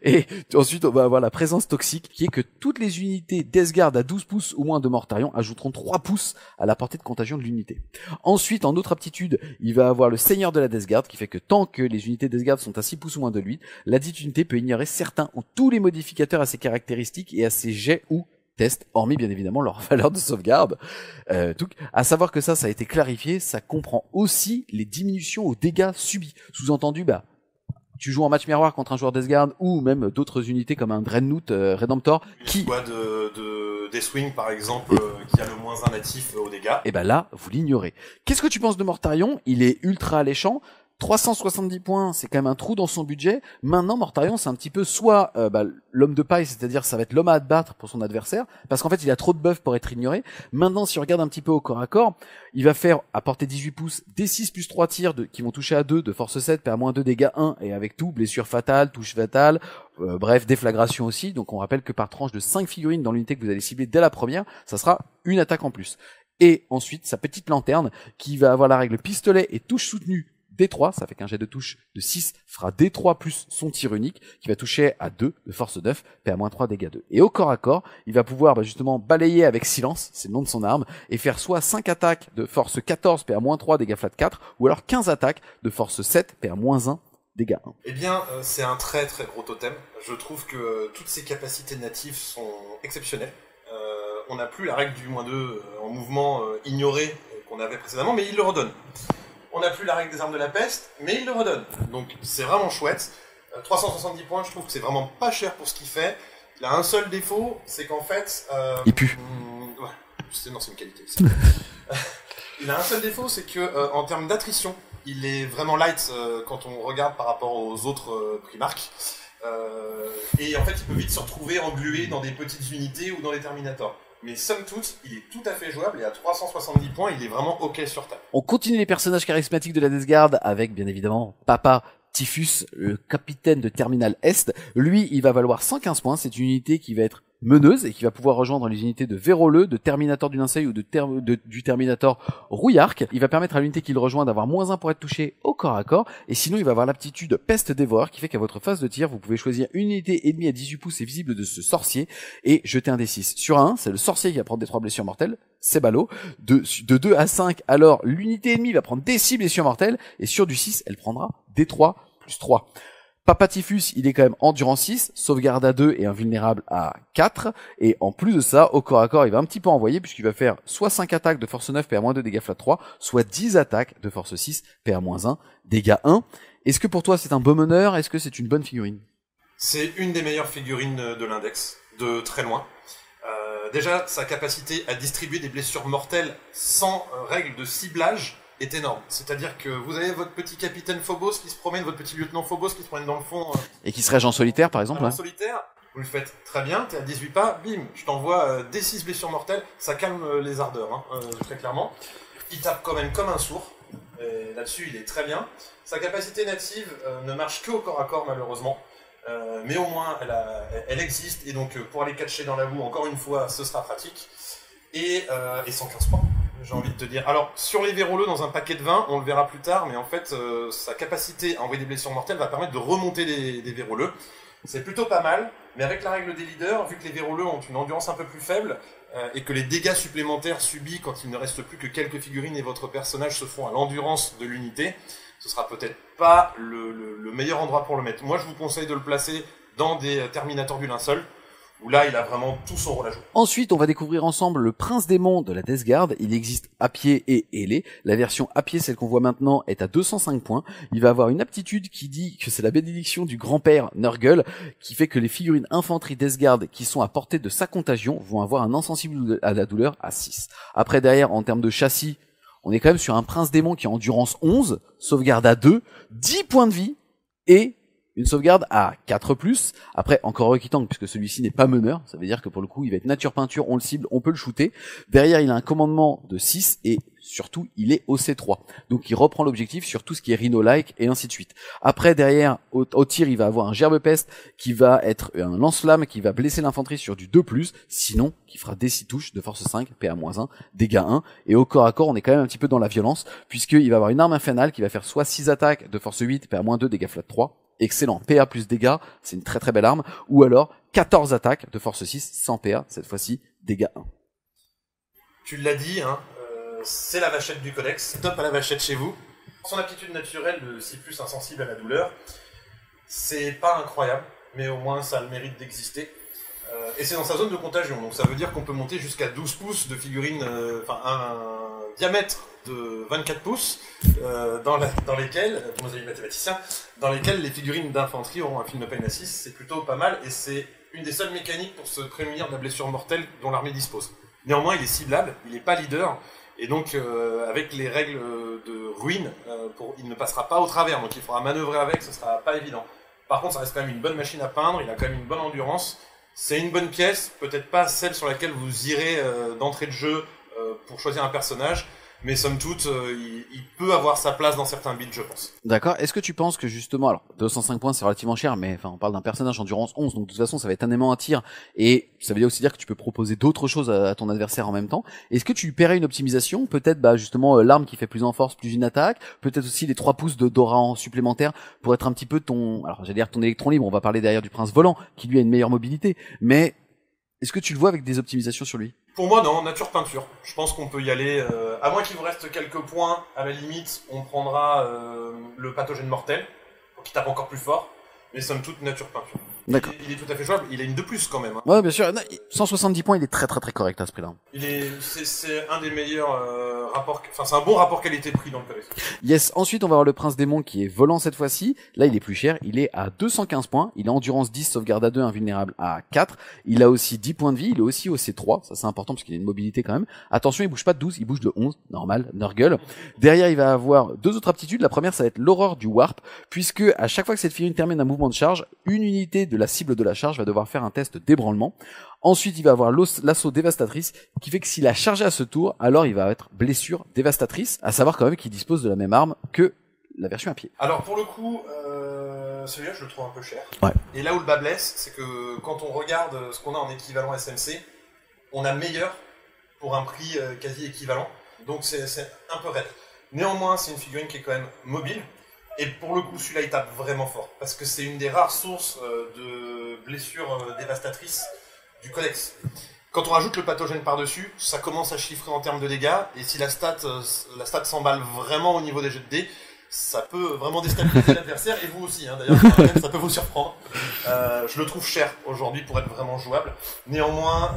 Et ensuite, on va avoir la présence toxique qui est que toutes les unités Death Guard à 12 pouces ou moins de Mortarion ajouteront 3 pouces à la portée de contagion de l'unité. Ensuite, en autre aptitude, il va avoir le Seigneur de la Death Guard qui fait que tant que les unités Death Guard sont à 6 pouces ou moins de lui, la dite unité peut ignorer certains ou tous les modificateurs à ses caractéristiques et à ses jets ou tests, hormis bien évidemment leur valeur de sauvegarde. À savoir que ça a été clarifié, ça comprend aussi les diminutions aux dégâts subis. Sous-entendu, tu joues en match miroir contre un joueur Death Guard ou même d'autres unités comme un Dreadnought Redemptor qui... Une squad de Deathwing par exemple qui a le -1 natif aux dégâts. Et là, vous l'ignorez. Qu'est-ce que tu penses de Mortarion? Il est ultra alléchant. 370 points, c'est quand même un trou dans son budget. Maintenant, Mortarion, c'est un petit peu soit l'homme de paille, c'est-à-dire ça va être l'homme à abattre pour son adversaire, parce qu'en fait, il a trop de buffs pour être ignoré. Maintenant, si on regarde un petit peu au corps à corps, il va faire, à portée 18 pouces, D6 plus 3 tirs qui vont toucher à 2, de force 7, PA-2, dégâts 1, et avec tout, blessure fatale, touche fatale, bref, déflagration aussi. Donc on rappelle que par tranche de 5 figurines dans l'unité que vous allez cibler dès la première, ça sera une attaque en plus. Et ensuite, sa petite lanterne, qui va avoir la règle pistolet et touche soutenue D3, ça fait qu'un jet de touche de 6 fera D3 plus son tir unique, qui va toucher à 2 de force 9, PA-3, dégâts 2. Et au corps à corps, il va pouvoir justement balayer avec silence, c'est le nom de son arme, et faire soit 5 attaques de force 14, PA-3, dégâts flat 4, ou alors 15 attaques de force 7, PA-1, dégâts 1. Eh bien, c'est un très très gros totem. Je trouve que toutes ses capacités natives sont exceptionnelles. On n'a plus la règle du -2 en mouvement ignoré qu'on avait précédemment, mais il le redonne. On n'a plus la règle des armes de la peste, mais il le redonne. Donc c'est vraiment chouette. 370 points, je trouve que c'est vraiment pas cher pour ce qu'il fait. Il a un seul défaut, c'est qu'en fait... il pue. Ouais, non, c'est une qualité. Ça. Il a un seul défaut, c'est que en termes d'attrition, il est vraiment light quand on regarde par rapport aux autres primarques. Et en fait, il peut vite se retrouver englué dans des petites unités ou dans les Terminators. Mais somme toute, il est tout à fait jouable et à 370 points, il est vraiment ok sur table. On continue les personnages charismatiques de la Death Guard avec bien évidemment Papa Typhus, le capitaine de Terminal Est. Lui, il va valoir 115 points, c'est une unité qui va être meneuse et qui va pouvoir rejoindre les unités de Véroleux, de Terminator du Linceul ou du Terminator Rouillarc. Il va permettre à l'unité qu'il rejoint d'avoir -1 pour être touché au corps à corps, et sinon il va avoir l'aptitude Peste Dévoreur qui fait qu'à votre phase de tir, vous pouvez choisir une unité ennemie à 18 pouces et visible de ce sorcier et jeter un D6. Sur un, c'est le sorcier qui va prendre des 3 blessures mortelles, c'est ballot. De 2 à 5, alors l'unité ennemie va prendre des 6 blessures mortelles, et sur du 6, elle prendra D3 plus 3. Papatifus, il est quand même endurance 6, sauvegarde à 2 et invulnérable à 4. Et en plus de ça, au corps à corps, il va un petit peu envoyer puisqu'il va faire soit 5 attaques de force 9, PA-2, dégâts flat 3, soit 10 attaques de force 6, PA-1, dégâts 1. Est-ce que pour toi c'est un beau meneur? Est-ce que c'est une bonne figurine? C'est une des meilleures figurines de l'index, de très loin. Déjà, sa capacité à distribuer des blessures mortelles sans règle de ciblage est énorme. C'est-à-dire que vous avez votre petit capitaine Phobos qui se promène, votre petit lieutenant Phobos qui se promène dans le fond. Et qui serait en solitaire par exemple. En solitaire, vous le faites très bien, t'es à 18 pas, bim, je t'envoie des 6 blessures mortelles, ça calme les ardeurs, très clairement. Il tape quand même comme un sourd, et là-dessus il est très bien. Sa capacité native ne marche que au corps à corps malheureusement. Mais au moins elle existe, et donc pour aller catcher dans la boue, encore une fois, ce sera pratique. Et 115 points, j'ai envie de te dire. Alors, sur les véroleux, dans un paquet de 20, on le verra plus tard, mais en fait, sa capacité à envoyer des blessures mortelles va permettre de remonter des véroleux. C'est plutôt pas mal, mais avec la règle des leaders, vu que les véroleux ont une endurance un peu plus faible, et que les dégâts supplémentaires subis quand il ne reste plus que quelques figurines et votre personnage se font à l'endurance de l'unité, ce sera peut-être pas le meilleur endroit pour le mettre. Moi, je vous conseille de le placer dans des Terminators du linceul, où là, il a vraiment tout son rôle à jouer. Ensuite, on va découvrir ensemble le Prince Démon de la Death Guard. Il existe à pied et ailé. La version à pied, celle qu'on voit maintenant, est à 205 points. Il va avoir une aptitude qui dit que c'est la bénédiction du grand-père Nurgle, qui fait que les figurines infanterie Death Guard qui sont à portée de sa contagion vont avoir un insensible à la douleur à 6. Après, derrière, en termes de châssis, on est quand même sur un Prince Démon qui a endurance 11, sauvegarde à 2, 10 points de vie et une sauvegarde à 4+. Après, encore requitant puisque celui-ci n'est pas meneur. Ça veut dire que pour le coup, il va être nature peinture, on le cible, on peut le shooter. Derrière, il a un commandement de 6 et surtout, il est au C3. Donc, il reprend l'objectif sur tout ce qui est Rhino-like et ainsi de suite. Après, derrière, au tir, il va avoir un gerbe peste qui va être un lance-flamme qui va blesser l'infanterie sur du 2+. Sinon, qui fera des 6 touches de force 5, PA-1, dégâts 1. Et au corps à corps, on est quand même un petit peu dans la violence puisqu'il va avoir une arme infernale qui va faire soit 6 attaques de force 8, PA-2, dégâts flat 3. Excellent, PA plus dégâts, c'est une très très belle arme, ou alors 14 attaques de force 6 sans PA, cette fois-ci dégâts 1. Tu l'as dit, c'est la vachette du codex, top à la vachette chez vous. Son aptitude naturelle de 6+ insensible à la douleur, c'est pas incroyable, mais au moins ça a le mérite d'exister. Et c'est dans sa zone de contagion, donc ça veut dire qu'on peut monter jusqu'à 12 pouces de figurines, un diamètre de 24 pouces, dans lesquels, pour nos amis mathématiciens, dans lesquels les figurines d'infanterie auront un film pain à 6, c'est plutôt pas mal, et c'est une des seules mécaniques pour se prémunir de la blessure mortelle dont l'armée dispose. Néanmoins, il est ciblable, il n'est pas leader, et donc avec les règles de ruine, il ne passera pas au travers, donc il faudra manœuvrer avec, ce sera pas évident. Par contre, ça reste quand même une bonne machine à peindre, il a quand même une bonne endurance, c'est une bonne pièce, peut-être pas celle sur laquelle vous irez d'entrée de jeu pour choisir un personnage, mais somme toute, il peut avoir sa place dans certains builds, je pense. D'accord. Est-ce que tu penses que justement, alors 205 points c'est relativement cher, mais enfin on parle d'un personnage endurance 11, donc de toute façon ça va être un aimant à tir, et ça veut aussi dire que tu peux proposer d'autres choses à ton adversaire en même temps. Est-ce que tu lui paierais une optimisation, peut-être justement l'arme qui fait plus en force, plus une attaque, peut-être aussi les 3 pouces de Dora en supplémentaire pour être un petit peu ton électron libre. On va parler derrière du prince volant qui lui a une meilleure mobilité, mais est-ce que tu le vois avec des optimisations sur lui? Pour moi, non, nature peinture. Je pense qu'on peut y aller, à moins qu'il vous reste quelques points, à la limite, on prendra le pathogène mortel, pour qu'il tape encore plus fort, mais somme toute, nature peinture. D'accord. Il est tout à fait jouable, il a une de plus quand même. Ouais, bien sûr. 170 points, il est très très très correct à ce prix-là. C'est un des meilleurs rapports, c'est un bon rapport qualité-prix dans le codex. Yes. Ensuite, on va avoir le prince démon qui est volant cette fois-ci. Là, il est plus cher. Il est à 215 points. Il a endurance 10, sauvegarde à 2, invulnérable à 4. Il a aussi 10 points de vie. Il est aussi au C3. Ça, c'est important parce qu'il a une mobilité quand même. Attention, il bouge pas de 12, il bouge de 11. Normal. Nurgle. Derrière, il va avoir deux autres aptitudes. La première, ça va être l'horreur du warp, puisque à chaque fois que cette figurine termine un mouvement de charge, une unité de la cible de la charge va devoir faire un test d'ébranlement. Ensuite, il va avoir l'assaut dévastatrice, qui fait que s'il a chargé à ce tour, alors il va être blessure dévastatrice, à savoir quand même qu'il dispose de la même arme que la version à pied. Alors pour le coup, celui-là je le trouve un peu cher. Ouais. Et là où le bas blesse, c'est que quand on regarde ce qu'on a en équivalent SMC, on a meilleur pour un prix quasi équivalent, donc c'est un peu raide. Néanmoins, c'est une figurine qui est quand même mobile, et pour le coup, celui-là il tape vraiment fort, parce que c'est une des rares sources de blessures dévastatrices du codex. Quand on rajoute le pathogène par-dessus, ça commence à chiffrer en termes de dégâts, et si la stat s'emballe vraiment au niveau des jets de dés, ça peut vraiment déstabiliser l'adversaire, et vous aussi, hein, d'ailleurs, ça peut vous surprendre. Je le trouve cher aujourd'hui pour être vraiment jouable. Néanmoins,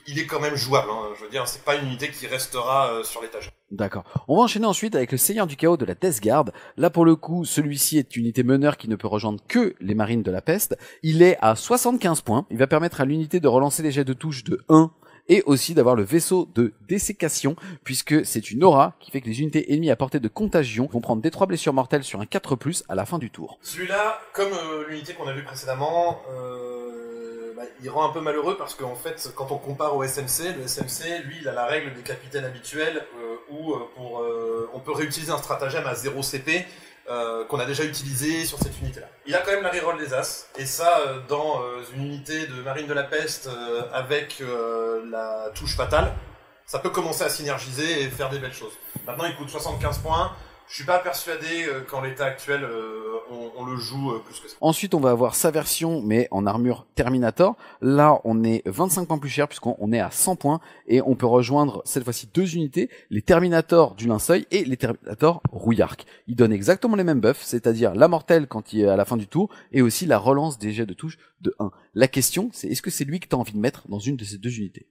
il est quand même jouable. Hein. Je veux dire, c'est pas une unité qui restera sur l'étagère. D'accord. On va enchaîner ensuite avec le Seigneur du Chaos de la Death Guard. Là, pour le coup, celui-ci est une unité meneur qui ne peut rejoindre que les marines de la peste. Il est à 75 points. Il va permettre à l'unité de relancer les jets de touche de 1 et aussi d'avoir le vaisseau de dessécation, puisque c'est une aura qui fait que les unités ennemies à portée de contagion vont prendre des 3 blessures mortelles sur un 4+, à la fin du tour. Celui-là, comme l'unité qu'on a vue précédemment, il rend un peu malheureux parce qu'en fait, quand on compare au SMC, le SMC, lui, il a la règle des capitaines habituels où on peut réutiliser un stratagème à 0 CP qu'on a déjà utilisé sur cette unité-là. Il a quand même la reroll des As, et ça, dans une unité de marine de la peste avec la touche fatale, ça peut commencer à synergiser et faire des belles choses. Maintenant, il coûte 75 points. Je suis pas persuadé qu'en l'état actuel, on le joue plus que ça. Ensuite, on va avoir sa version, mais en armure Terminator. Là, on est 25 points plus cher, puisqu'on est à 100 points, et on peut rejoindre, cette fois-ci, 2 unités, les Terminators du Linceuil et les Terminators Rouillarc. Ils donnent exactement les mêmes buffs, c'est-à-dire la mortelle quand il est à la fin du tour, et aussi la relance des jets de touche de 1. La question, c'est est-ce que c'est lui que tu as envie de mettre dans une de ces 2 unités?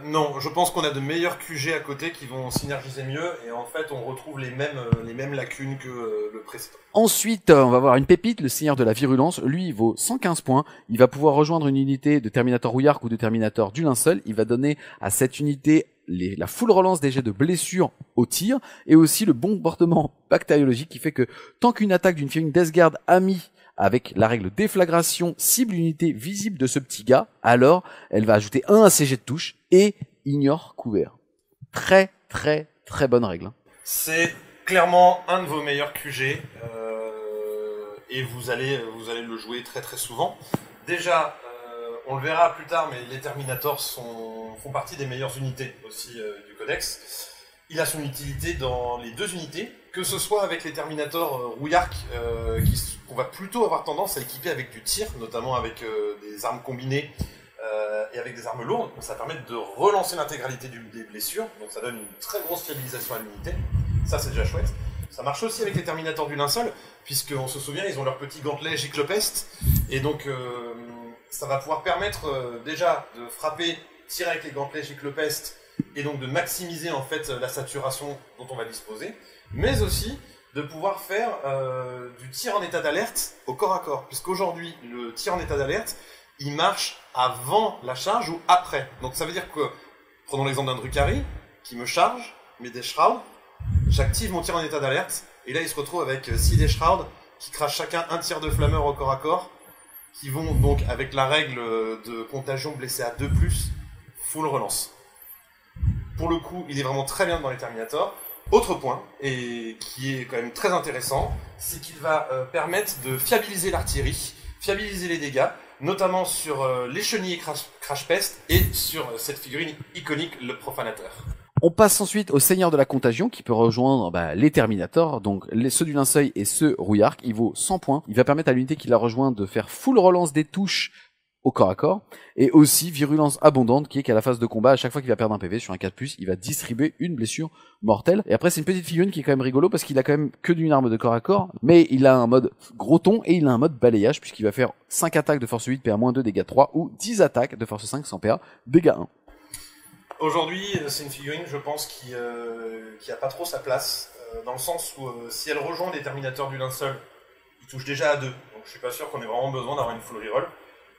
Non, je pense qu'on a de meilleurs QG à côté qui vont synergiser mieux, et en fait on retrouve les mêmes lacunes que le précédent. Ensuite, on va avoir une pépite, le Seigneur de la Virulence. Lui, il vaut 115 points. Il va pouvoir rejoindre une unité de Terminator Rouillarc ou de Terminator du Linceul. Il va donner à cette unité la full relance des jets de blessures au tir, et aussi le bombardement bactériologique qui fait que tant qu'une attaque d'une Fearing Death Guard amie avec la règle déflagration cible l'unité visible de ce petit gars, alors elle va ajouter 1 à ses jets de touche et ignore couvert. Très très très bonne règle. C'est clairement un de vos meilleurs QG et vous allez le jouer très très souvent. Déjà, on le verra plus tard, mais les Terminators font partie des meilleures unités aussi du Codex. Il a son utilité dans les 2 unités, que ce soit avec les Terminators Rouillarc, qu'on va plutôt avoir tendance à équiper avec du tir, notamment avec des armes combinées et avec des armes lourdes. Ça permet de relancer l'intégralité des blessures, donc ça donne une très grosse fiabilisation à l'unité. Ça, c'est déjà chouette. Ça marche aussi avec les Terminators du Linceul, puisqu'on se souvient, ils ont leur petit gantelet Giclopeste, et donc ça va pouvoir permettre déjà de frapper, tirer avec les gantelets Giclopeste, et donc de maximiser en fait la saturation dont on va disposer, mais aussi de pouvoir faire du tir en état d'alerte au corps à corps, puisqu'aujourd'hui le tir en état d'alerte il marche avant la charge ou après. Donc ça veut dire que, prenons l'exemple d'un Drukhari qui me charge, met des shrouds, j'active mon tir en état d'alerte, et là il se retrouve avec 6 des shrouds qui crachent chacun un tir de flammeur au corps à corps, qui vont donc avec la règle de contagion blessé à 2+, full relance. Pour le coup, il est vraiment très bien dans les Terminators. Autre point, et qui est quand même très intéressant, c'est qu'il va permettre de fiabiliser l'artillerie, fiabiliser les dégâts, notamment sur les chenilles Crash Pest et sur cette figurine iconique, le Profanateur. On passe ensuite au Seigneur de la Contagion qui peut rejoindre les Terminators, donc ceux du Linceuil et ceux Rouillarc. Il vaut 100 points. Il va permettre à l'unité qui la rejoint de faire full relance des touches au corps à corps, et aussi virulence abondante qui est qu'à la phase de combat, à chaque fois qu'il va perdre un PV sur un 4+, il va distribuer une blessure mortelle. Et après c'est une petite figurine qui est quand même rigolo parce qu'il a quand même que d'une arme de corps à corps, mais il a un mode gros ton et il a un mode balayage puisqu'il va faire 5 attaques de force 8 PA-2 dégâts 3 ou 10 attaques de force 5 sans PA dégâts 1. Aujourd'hui c'est une figurine je pense qui a pas trop sa place, dans le sens où si elle rejoint les Terminators du Linceul, il touche déjà à 2, donc je suis pas sûr qu'on ait vraiment besoin d'avoir une full reroll.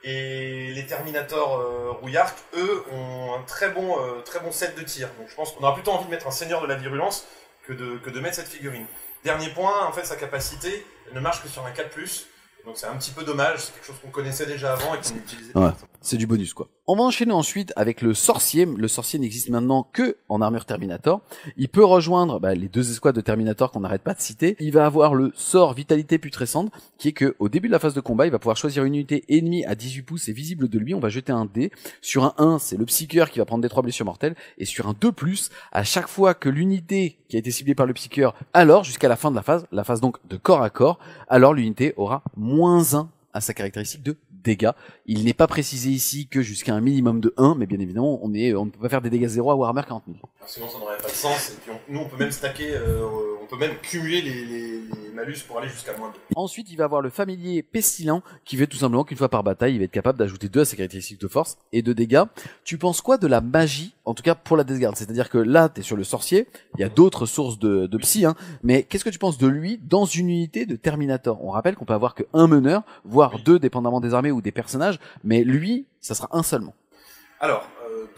Et les Terminators Rouillarc, eux, ont un très bon set de tir. Donc je pense qu'on aura plutôt envie de mettre un Seigneur de la Virulence que de mettre cette figurine. Dernier point, en fait, sa capacité ne marche que sur un 4+. Donc c'est un petit peu dommage, c'est quelque chose qu'on connaissait déjà avant et qu'on utilisait pas. Ouais, c'est du bonus quoi. On va enchaîner ensuite avec le sorcier. Le sorcier n'existe maintenant que en armure Terminator. Il peut rejoindre les 2 escouades de Terminator qu'on n'arrête pas de citer. Il va avoir le sort Vitalité Putrescente qui est que au début de la phase de combat, il va pouvoir choisir une unité ennemie à 18 pouces et visible de lui. On va jeter un dé. Sur un 1, c'est le Psycheur qui va prendre des 3 blessures mortelles. Et sur un 2+, à chaque fois que l'unité qui a été ciblée par le Psycheur, alors jusqu'à la fin de la phase donc de corps à corps, alors l'unité aura -1 à sa caractéristique de dégâts. Il n'est pas précisé ici que jusqu'à un minimum de 1, mais bien évidemment, on ne peut pas faire des dégâts 0 à Warhammer 40 000. Sinon, ça n'aurait pas de sens. Et puis, nous, on peut même stacker, on peut même cumuler les malus pour aller jusqu'à moins 2. Ensuite, il va avoir le familier pestilent qui fait tout simplement qu'une fois par bataille, il va être capable d'ajouter 2 à ses caractéristiques de force et de dégâts. Tu penses quoi de la magie, en tout cas pour la Death Guard? C'est-à-dire que là, t'es sur le sorcier, il y a d'autres sources de psy, hein, mais qu'est-ce que tu penses de lui dans une unité de Terminator? On rappelle qu'on peut avoir que un meneur, voire 2 dépendamment des armées ou des personnages, mais lui, ça sera un seulement. Alors,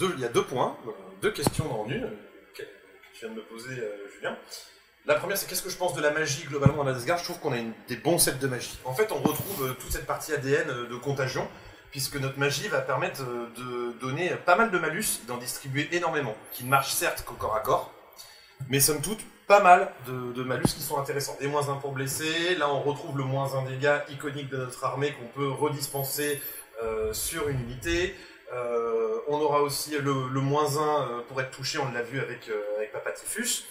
il y a 2 points, 2 questions en une, que tu viens de me poser, Julien. La première, c'est qu'est-ce que je pense de la magie globalement dans la Death Guard? Je trouve qu'on a des bons sets de magie. En fait, on retrouve toute cette partie ADN de contagion, puisque notre magie va permettre de donner pas mal de malus, d'en distribuer énormément, qui ne marche certes qu'au corps à corps, mais somme toute, pas mal de malus qui sont intéressants. Des -1 pour blesser, là on retrouve le -1 dégâts iconique de notre armée qu'on peut redispenser sur une unité. On aura aussi le -1 pour être touché, on l'a vu avec Papatifus.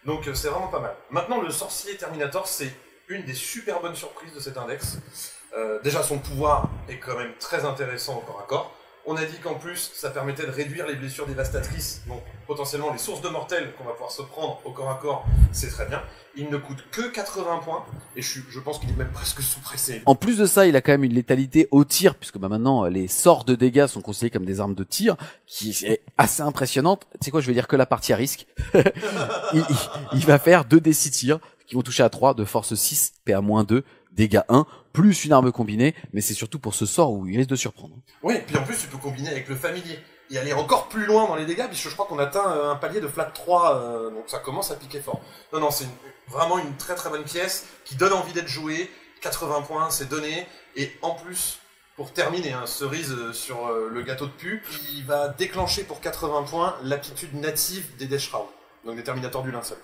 Donc c'est vraiment pas mal. Maintenant, le sorcier Terminator, c'est une des super bonnes surprises de cet index. Déjà, son pouvoir est quand même très intéressant au corps à corps. On a dit qu'en plus, ça permettait de réduire les blessures dévastatrices, donc potentiellement les sources de mortels qu'on va pouvoir se prendre au corps à corps, c'est très bien. Il ne coûte que 80 points, et je pense qu'il est même presque sous-pressé. En plus de ça, il a quand même une létalité au tir, puisque maintenant, les sorts de dégâts sont considérés comme des armes de tir, qui est assez impressionnante. Tu sais quoi, je vais dire que la partie à risque. il va faire 2d6 tirs, qui vont toucher à 3, de force 6, PA-2, dégâts 1, plus une arme combinée, mais c'est surtout pour ce sort où il risque de surprendre. Oui, et puis en plus tu peux combiner avec le familier, et aller encore plus loin dans les dégâts, puisque je crois qu'on atteint un palier de flat 3, donc ça commence à piquer fort. Non, c'est vraiment une très très bonne pièce, qui donne envie d'être jouée, 80 points, c'est donné, et en plus, pour terminer, cerise sur le gâteau de pu, il va déclencher pour 80 points l'aptitude native des Death Shroud, donc des Terminators du linceul.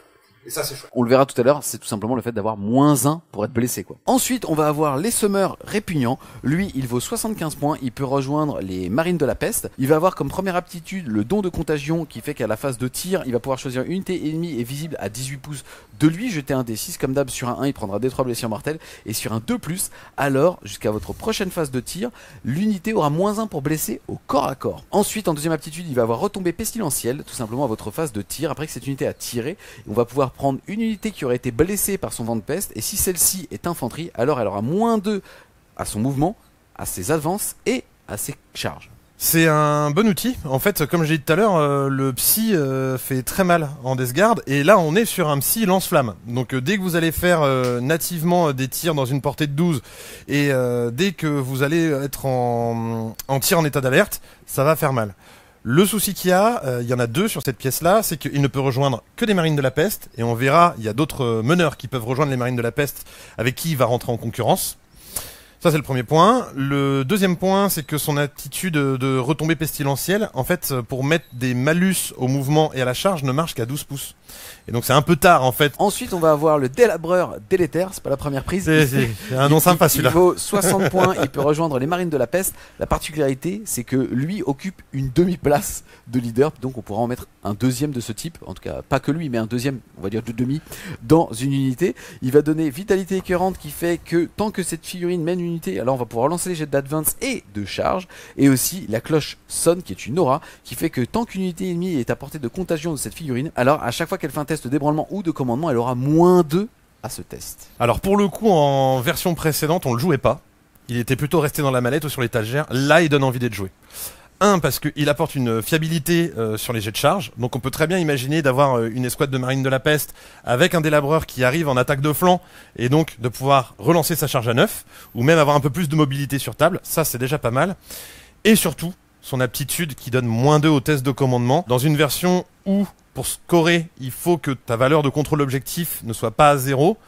Et ça, c'est chouette. On le verra tout à l'heure, c'est tout simplement le fait d'avoir -1 pour être blessé, quoi. Ensuite, on va avoir les semeurs répugnants. Lui, il vaut 75 points. Il peut rejoindre les marines de la peste. Il va avoir comme première aptitude le don de contagion qui fait qu'à la phase de tir, il va pouvoir choisir une unité ennemie et visible à 18 pouces de lui, jeter un D6 comme d'hab sur un 1, il prendra des 3 blessures mortelles et sur un 2+, alors jusqu'à votre prochaine phase de tir, l'unité aura -1 pour blesser au corps à corps. Ensuite, en deuxième aptitude, il va avoir retombé pestilentiel, tout simplement à votre phase de tir. Après que cette unité a tiré, on va pouvoir prendre une unité qui aurait été blessée par son vent de peste, et si celle-ci est infanterie, alors elle aura -2 à son mouvement, à ses avances et à ses charges. C'est un bon outil. En fait, comme j'ai dit tout à l'heure, le psy fait très mal en Death Guard, et là on est sur un psy lance-flamme. Donc dès que vous allez faire nativement des tirs dans une portée de 12, et dès que vous allez être en tir en état d'alerte, ça va faire mal. Le souci qu'il y a, il y en a 2 sur cette pièce-là, c'est qu'il ne peut rejoindre que des marines de la peste, et on verra, il y a d'autres meneurs qui peuvent rejoindre les marines de la peste avec qui il va rentrer en concurrence. Ça, c'est le premier point. Le deuxième point, c'est que son attitude de retombée pestilentielle, en fait, pour mettre des malus au mouvement et à la charge, ne marche qu'à 12 pouces. Et donc c'est un peu tard en fait. Ensuite on va avoir le délabreur délétère, c'est pas la première prise. C'est un nom sympa celui-là. Il vaut 60 points, il peut rejoindre les marines de la peste. La particularité c'est que lui occupe une demi-place de leader, donc on pourra en mettre un deuxième de ce type, en tout cas pas que lui mais un deuxième, on va dire de demi, dans une unité. Il va donner vitalité écœurante qui fait que tant que cette figurine mène une unité, alors on va pouvoir lancer les jets d'advance et de charge, et aussi la cloche sonne qui est une aura, qui fait que tant qu'une unité ennemie est à portée de contagion de cette figurine, alors à chaque fois qu'elle fait un test d'ébranlement ou de commandement, elle aura -2 à ce test. Alors pour le coup, en version précédente, on le jouait pas. Il était plutôt resté dans la mallette ou sur l'étagère. Là, il donne envie d'être joué. Parce qu'il apporte une fiabilité sur les jets de charge. Donc on peut très bien imaginer d'avoir une escouade de marines de la peste avec un délabreur qui arrive en attaque de flanc, et donc de pouvoir relancer sa charge à 9, ou même avoir un peu plus de mobilité sur table. Ça, c'est déjà pas mal. Et surtout, son aptitude qui donne -2 au test de commandement, dans une version où, pour scorer, il faut que ta valeur de contrôle objectif ne soit pas à 0.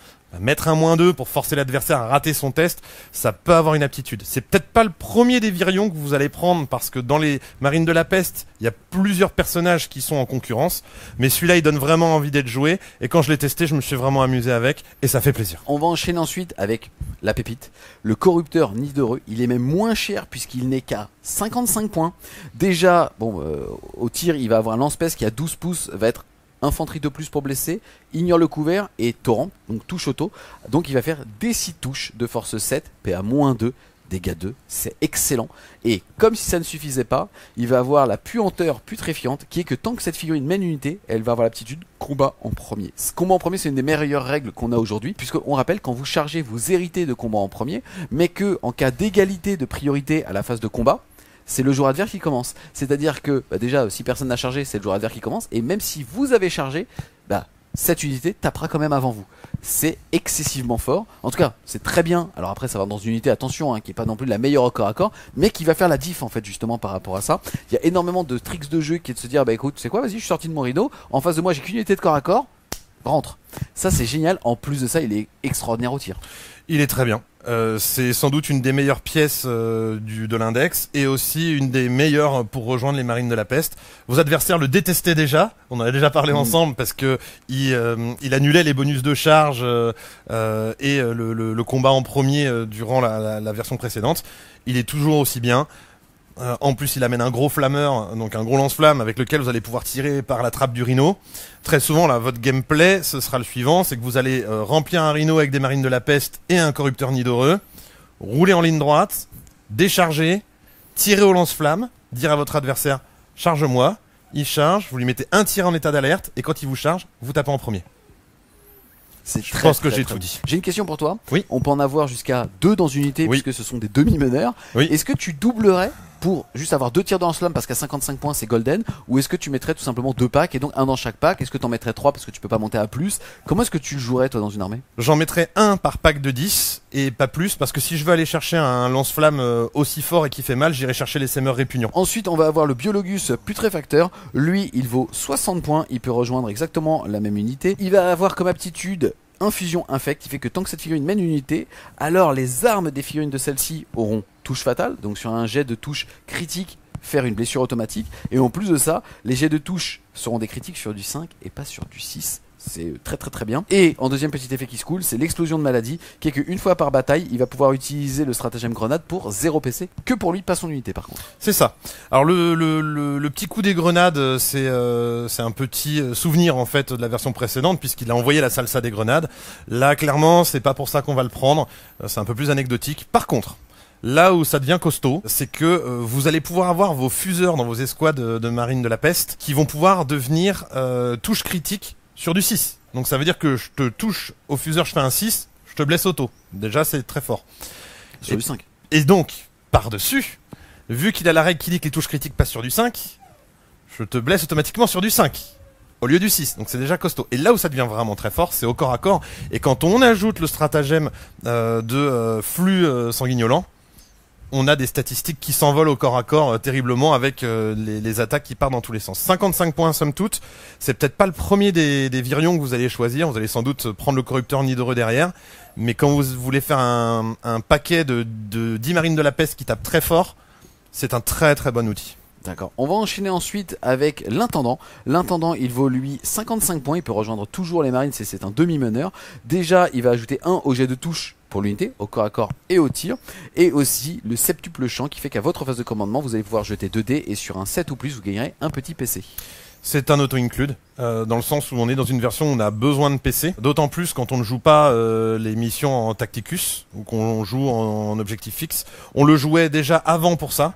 Mettre un -2 pour forcer l'adversaire à rater son test, ça peut avoir une aptitude. C'est peut-être pas le premier des virions que vous allez prendre, parce que dans les marines de la peste, il y a plusieurs personnages qui sont en concurrence, mais celui-là il donne vraiment envie d'être joué, et quand je l'ai testé, je me suis vraiment amusé avec, et ça fait plaisir. On va enchaîner ensuite avec la pépite, le corrupteur Nidoru. Il est même moins cher puisqu'il n'est qu'à 55 points. Déjà, bon, au tir, il va avoir un lance-peste qui à 12 pouces va être infanterie de plus pour blesser, ignore le couvert et torrent, donc touche auto. Donc il va faire des 6 touches de force 7, PA-2, dégâts 2, c'est excellent. Et comme si ça ne suffisait pas, il va avoir la puanteur putréfiante qui est que tant que cette figurine mène unité, elle va avoir l'aptitude combat en premier. Ce combat en premier, c'est une des meilleures règles qu'on a aujourd'hui, puisqu'on rappelle, quand vous chargez, vous héritez de combat en premier, mais que en cas d'égalité de priorité à la phase de combat, c'est le joueur adverse qui commence. C'est-à-dire que déjà, si personne n'a chargé, c'est le joueur adverse qui commence, et même si vous avez chargé, cette unité tapera quand même avant vous. C'est excessivement fort. En tout cas, c'est très bien. Alors après, ça va dans une unité, attention, qui est pas non plus la meilleure au corps à corps, mais qui va faire la diff en fait justement par rapport à ça. Il y a énormément de tricks de jeu qui est de se dire, écoute, tu sais quoi, vas-y, je suis sorti de mon rideau. En face de moi, j'ai qu'une unité de corps à corps. Rentre. Ça, c'est génial. En plus de ça, il est extraordinaire au tir. Il est très bien. C'est sans doute une des meilleures pièces de l'index et aussi une des meilleures pour rejoindre les marines de la peste. Vos adversaires le détestaient déjà, on en a déjà parlé ensemble parce que il annulait les bonus de charge et le combat en premier durant la version précédente. Il est toujours aussi bien. En plus, il amène un gros flammeur, donc un gros lance-flamme avec lequel vous allez pouvoir tirer par la trappe du rhino. Très souvent, là, votre gameplay, ce sera le suivant, c'est que vous allez remplir un rhino avec des marines de la peste et un corrupteur nidoreux, rouler en ligne droite, décharger, tirer au lance-flamme, dire à votre adversaire « charge-moi », il charge, vous lui mettez un tir en état d'alerte, et quand il vous charge, vous tapez en premier. Je pense que j'ai tout dit. J'ai une question pour toi. Oui. On peut en avoir jusqu'à 2 dans une unité, puisque ce sont des demi-meneurs. Oui. Est-ce que tu doublerais pour juste avoir 2 tirs dans lance-flamme parce qu'à 55 points c'est golden, ou est-ce que tu mettrais tout simplement 2 packs et donc un dans chaque pack? Est-ce que tu en mettrais 3 parce que tu peux pas monter à plus? Comment est-ce que tu le jouerais toi dans une armée? J'en mettrais un par pack de 10 et pas plus, parce que si je veux aller chercher un lance-flamme aussi fort et qui fait mal, j'irai chercher les sémeurs répugnants. Ensuite on va avoir le Biologus Putréfacteur. Lui il vaut 60 points, il peut rejoindre exactement la même unité. Il va avoir comme aptitude infusion infect, qui fait que tant que cette figurine mène une unité, alors les armes des figurines de celle-ci auront touche fatale, donc sur un jet de touche critique, faire une blessure automatique, et en plus de ça, les jets de touche seront des critiques sur du 5 et pas sur du 6. C'est très très très bien. Et en deuxième petit effet qui se coule, c'est l'explosion de maladie, qui est qu'une fois par bataille, il va pouvoir utiliser le stratagème grenade pour 0 PC, que pour lui, pas son unité par contre. C'est ça. Alors le petit coup des grenades, c'est un petit souvenir en fait de la version précédente, puisqu'il a envoyé la salsa des grenades. Là, clairement, c'est pas pour ça qu'on va le prendre. C'est un peu plus anecdotique. Par contre, là où ça devient costaud, c'est que vous allez pouvoir avoir vos fuseurs dans vos escouades de marine de la peste, qui vont pouvoir devenir touche critique sur du 6. Donc ça veut dire que je te touche au fuseur, je fais un 6, je te blesse auto. Déjà c'est très fort. Sur du 5. Et donc, par-dessus, vu qu'il a la règle qui dit que les touches critiques passent sur du 5, je te blesse automatiquement sur du 5 au lieu du 6. Donc c'est déjà costaud. Et là où ça devient vraiment très fort, c'est au corps à corps. Et quand on ajoute le stratagème de flux sanguignolant, on a des statistiques qui s'envolent au corps à corps terriblement avec les attaques qui partent dans tous les sens. 55 points somme toute, c'est peut-être pas le premier des virions que vous allez choisir, vous allez sans doute prendre le corrupteur nidoreux derrière, mais quand vous voulez faire un paquet de 10 marines de la peste qui tapent très fort, c'est un très très bon outil. D'accord. On va enchaîner ensuite avec l'intendant. L'intendant, il vaut lui 55 points, il peut rejoindre toujours les marines, c'est un demi-meneur. Déjà, il va ajouter 1 au jet de touche pour l'unité, au corps à corps et au tir, et aussi le septuple champ qui fait qu'à votre phase de commandement, vous allez pouvoir jeter 2 dés et sur un 7 ou plus, vous gagnerez un petit PC. C'est un auto-include, dans le sens où on est dans une version où on a besoin de PC, d'autant plus quand on ne joue pas les missions en Tacticus, ou qu'on joue en objectif fixe. On le jouait déjà avant pour ça,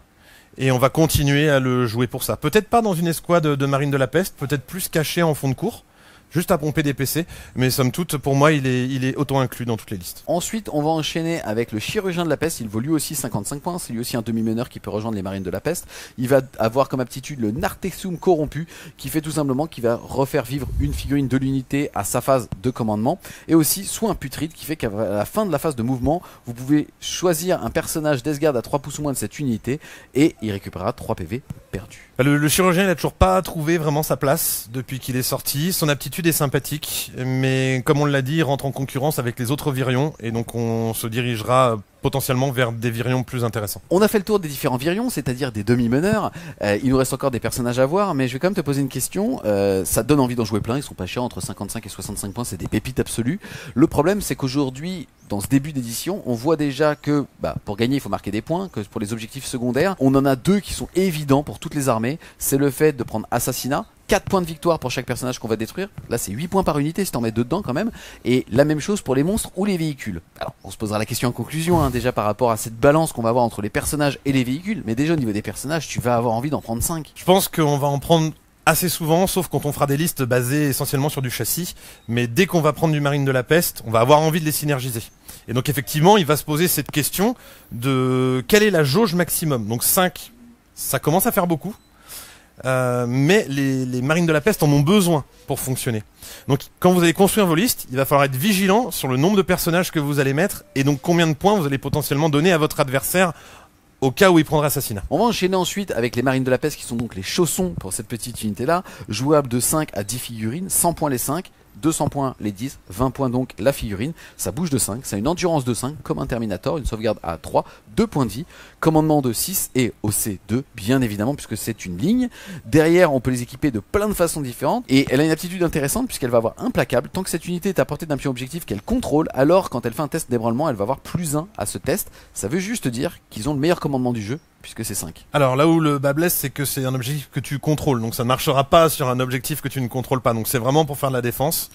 et on va continuer à le jouer pour ça. Peut-être pas dans une escouade de marine de la peste, peut-être plus caché en fond de cours, juste à pomper des PC, mais somme toute, pour moi, il est auto-inclus dans toutes les listes. Ensuite, on va enchaîner avec le chirurgien de la peste. Il vaut lui aussi 55 points. C'est lui aussi un demi-meneur qui peut rejoindre les marines de la peste. Il va avoir comme aptitude le Nartexum corrompu, qui fait tout simplement qu'il va refaire vivre une figurine de l'unité à sa phase de commandement. Et aussi soin putride, qui fait qu'à la fin de la phase de mouvement, vous pouvez choisir un personnage d'Esgard à 3 pouces ou moins de cette unité, et il récupérera 3 PV perdus. Le chirurgien, il a toujours pas trouvé vraiment sa place depuis qu'il est sorti. Son aptitude est sympathique, mais comme on l'a dit, il rentre en concurrence avec les autres virions, et donc on se dirigera potentiellement vers des virions plus intéressants. On a fait le tour des différents virions, c'est-à-dire des demi-meneurs. Il nous reste encore des personnages à voir, mais je vais quand même te poser une question. Ça donne envie d'en jouer plein, ils sont pas chers, entre 55 et 65 points, c'est des pépites absolues. Le problème, c'est qu'aujourd'hui, dans ce début d'édition, on voit déjà que pour gagner, il faut marquer des points, que pour les objectifs secondaires, on en a 2 qui sont évidents pour toutes les armées. C'est le fait de prendre Assassinat, 4 points de victoire pour chaque personnage qu'on va détruire. Là c'est 8 points par unité si t'en mets 2 dedans quand même. Et la même chose pour les monstres ou les véhicules. Alors on se posera la question en conclusion hein, déjà par rapport à cette balance qu'on va avoir entre les personnages et les véhicules. Mais déjà au niveau des personnages tu vas avoir envie d'en prendre 5. Je pense qu'on va en prendre assez souvent, sauf quand on fera des listes basées essentiellement sur du châssis. Mais dès qu'on va prendre du Marine de la Peste, on va avoir envie de les synergiser. Et donc effectivement, il va se poser cette question de quelle est la jauge maximum. Donc 5, ça commence à faire beaucoup. Mais les Marines de la Peste en ont besoin pour fonctionner. Donc quand vous allez construire vos listes, il va falloir être vigilant sur le nombre de personnages que vous allez mettre et donc combien de points vous allez potentiellement donner à votre adversaire au cas où il prendra assassinat. On va enchaîner ensuite avec les Marines de la Peste qui sont donc les chaussons pour cette petite unité là, jouables de 5 à 10 figurines, 100 points les 5, 200 points les 10, 20 points donc la figurine, ça bouge de 5, ça a une endurance de 5 comme un Terminator, une sauvegarde à 3, 2 points de vie, commandement de 6 et OC2 bien évidemment puisque c'est une ligne. Derrière on peut les équiper de plein de façons différentes et elle a une aptitude intéressante puisqu'elle va avoir implacable tant que cette unité est à portée d'un pion objectif qu'elle contrôle, alors quand elle fait un test d'ébranlement elle va avoir +1 à ce test. Ça veut juste dire qu'ils ont le meilleur commandement du jeu puisque c'est 5. Alors là où le bas blesse, c'est que c'est un objectif que tu contrôles, donc ça ne marchera pas sur un objectif que tu ne contrôles pas, donc c'est vraiment pour faire de la défense.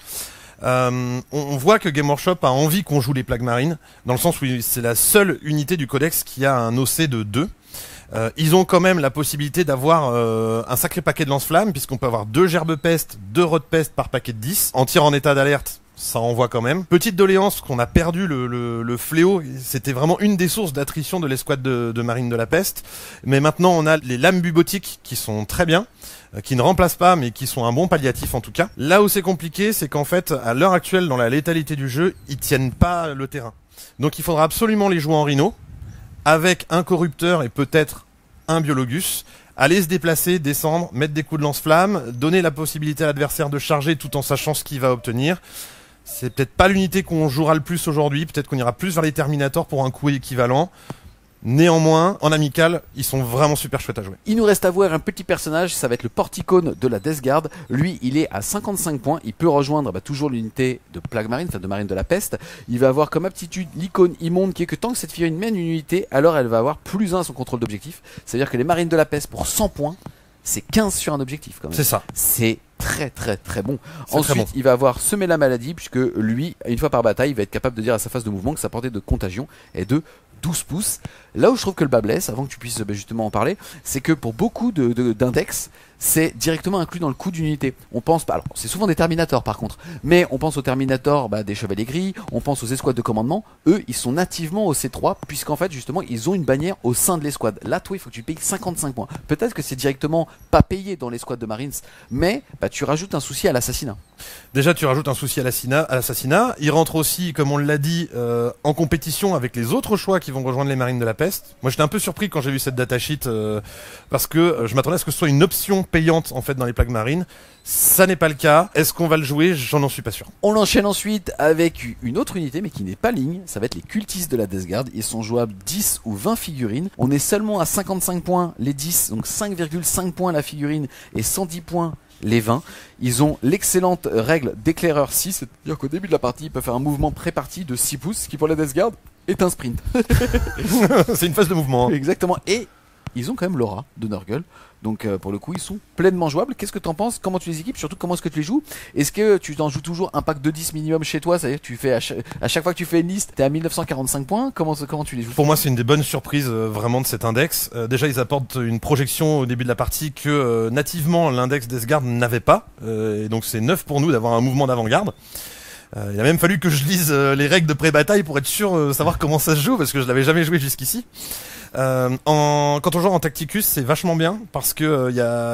On voit que Game Workshop a envie qu'on joue les plagues marines, dans le sens où c'est la seule unité du codex qui a un OC de 2. Ils ont quand même la possibilité d'avoir un sacré paquet de lance-flammes, puisqu'on peut avoir 2 gerbes peste, 2 rots de peste par paquet de 10. En tir en état d'alerte, ça envoie quand même. Petite doléance qu'on a perdu le fléau, c'était vraiment une des sources d'attrition de l'escouade de Marine de la Peste. Mais maintenant on a les lames bubotiques qui sont très bien, qui ne remplacent pas mais qui sont un bon palliatif en tout cas. Là où c'est compliqué, c'est qu'en fait à l'heure actuelle dans la létalité du jeu, ils tiennent pas le terrain. Donc il faudra absolument les jouer en rhino, avec un corrupteur et peut-être un biologus. Aller se déplacer, descendre, mettre des coups de lance-flamme, donner la possibilité à l'adversaire de charger tout en sachant ce qu'il va obtenir. C'est peut-être pas l'unité qu'on jouera le plus aujourd'hui, peut-être qu'on ira plus vers les Terminators pour un coup équivalent. Néanmoins, en amical, ils sont vraiment super chouettes à jouer. Il nous reste à voir un petit personnage, ça va être le Porticone de la Death Guard. Lui, il est à 55 points, il peut rejoindre toujours l'unité de Plague Marine, enfin de Marine de la Peste. Il va avoir comme aptitude l'icône immonde qui est que tant que cette figurine mène une unité, alors elle va avoir +1 à son contrôle d'objectif. C'est-à-dire que les Marines de la Peste pour 100 points, c'est 15 sur un objectif quand même. C'est ça. C'est très bon. Ensuite, très bon. Il va avoir semé la maladie puisque lui, une fois par bataille, il va être capable de dire à sa phase de mouvement que sa portée de contagion est de 12 pouces. Là où je trouve que le bas blesse, avant que tu puisses justement en parler, c'est que pour beaucoup d'index, c'est directement inclus dans le coût d'une unité. On pense pas, alors c'est souvent des Terminators par contre, mais on pense aux Terminators des Chevaliers Gris, on pense aux escouades de commandement, eux ils sont nativement au C3, puisqu'en fait justement ils ont une bannière au sein de l'escouade. Là toi il faut que tu payes 55 points. Peut-être que c'est directement pas payé dans l'escouade de Marines, mais tu rajoutes un souci à l'assassinat. Déjà tu rajoutes un souci à l'assassinat, il rentre aussi, comme on l'a dit, en compétition avec les autres choix qui vont rejoindre les Marines de la Peste. Moi j'étais un peu surpris quand j'ai vu cette datasheet, parce que je m'attendais à ce que ce soit une option payante en fait dans les plagues marines. Ça n'est pas le cas. Est-ce qu'on va le jouer? J'en suis pas sûr. On enchaîne ensuite avec une autre unité mais qui n'est pas ligne, ça va être les cultistes de la Death Guard. Ils sont jouables 10 ou 20 figurines. On est seulement à 55 points les 10, donc 5,5 points la figurine et 110 points les 20. Ils ont l'excellente règle d'éclaireur 6, c'est-à-dire qu'au début de la partie ils peuvent faire un mouvement pré-parti de 6 pouces, ce qui pour la Death Guard est un sprint. C'est une phase de mouvement. Exactement. Et ils ont quand même l'aura de Nurgle. Donc pour le coup ils sont pleinement jouables. Qu'est-ce que tu en penses? Comment tu les équipes? Surtout comment est-ce que tu les joues? Est-ce que tu t'en joues toujours un pack de 10 minimum chez toi? C'est-à-dire que tu fais à chaque fois que tu fais une liste, t'es à 1945 points. Comment tu les joues? Pour moi c'est une des bonnes surprises vraiment de cet index. Déjà ils apportent une projection au début de la partie que nativement l'index Death Guard n'avait pas. Et donc c'est neuf pour nous d'avoir un mouvement d'avant-garde. Il a même fallu que je lise les règles de pré-bataille pour être sûr de savoir comment ça se joue, parce que je l'avais jamais joué jusqu'ici. Quand on joue en Tacticus, c'est vachement bien, parce que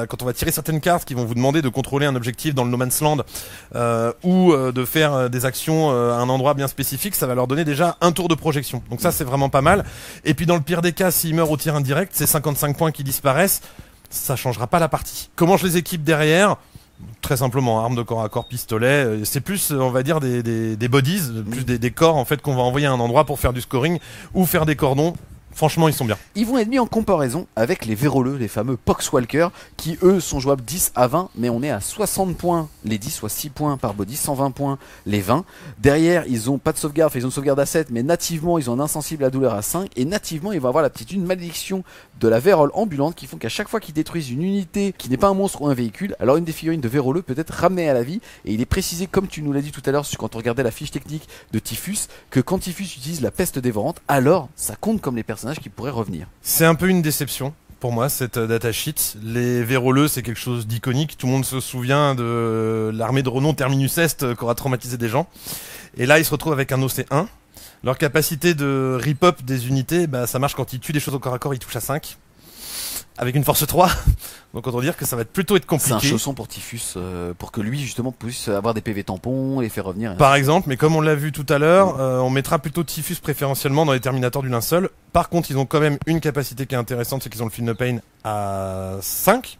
quand on va tirer certaines cartes qui vont vous demander de contrôler un objectif dans le No Man's Land, ou de faire des actions à un endroit bien spécifique, ça va leur donner déjà un tour de projection. Donc ça c'est vraiment pas mal. Et puis dans le pire des cas, s'ils meurent au tir indirect, c'est 55 points qui disparaissent, ça changera pas la partie. Comment je les équipe derrière? Très simplement, armes de corps à corps, pistolet, c'est plus on va dire des bodies, plus des corps en fait qu'on va envoyer à un endroit pour faire du scoring ou faire des cordons. Franchement, ils sont bien. Ils vont être mis en comparaison avec les véroleux, les fameux Poxwalker, qui eux sont jouables 10 à 20, mais on est à 60 points les 10, soit 6 points par body, 120 points les 20. Derrière, ils ont pas de sauvegarde, enfin, ils ont une sauvegarde à 7, mais nativement, ils ont un insensible à la douleur à 5, et nativement, ils vont avoir la petite une malédiction de la vérole ambulante qui font qu'à chaque fois qu'ils détruisent une unité qui n'est pas un monstre ou un véhicule, alors une des figurines de véroleux peut être ramenée à la vie, et il est précisé, comme tu nous l'as dit tout à l'heure, quand on regardait la fiche technique de Typhus, que quand Typhus utilise la peste dévorante, alors ça compte comme les personnages qui pourraient revenir. C'est un peu une déception pour moi cette datasheet. Les véroleux, c'est quelque chose d'iconique. Tout le monde se souvient de l'armée de renom Terminus Est qui aura traumatisé des gens. Et là, ils se retrouvent avec un OC1. Leur capacité de rip-up des unités, bah, ça marche quand ils tuent des choses au corps à corps, ils touchent à 5. Avec une force 3. Donc autant dire que ça va plutôt être compliqué. C'est un chausson pour Typhus, pour que lui justement puisse avoir des PV tampons et faire revenir. Par exemple, mais comme on l'a vu tout à l'heure, on mettra plutôt Typhus préférentiellement dans les Terminators du linceul. Par contre, ils ont quand même une capacité qui est intéressante, c'est qu'ils ont le Feel No Pain à 5.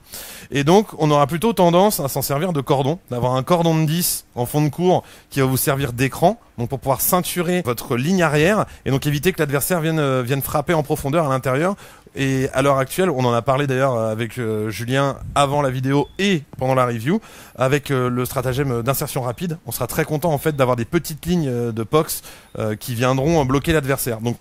Et donc, on aura plutôt tendance à s'en servir de cordon, d'avoir un cordon de 10 en fond de cours qui va vous servir d'écran, donc pour pouvoir ceinturer votre ligne arrière et donc éviter que l'adversaire vienne frapper en profondeur à l'intérieur. Et à l'heure actuelle, on en a parlé d'ailleurs avec Julien avant la vidéo et pendant la review, avec le stratagème d'insertion rapide, on sera très content en fait d'avoir des petites lignes de POX qui viendront bloquer l'adversaire. Donc,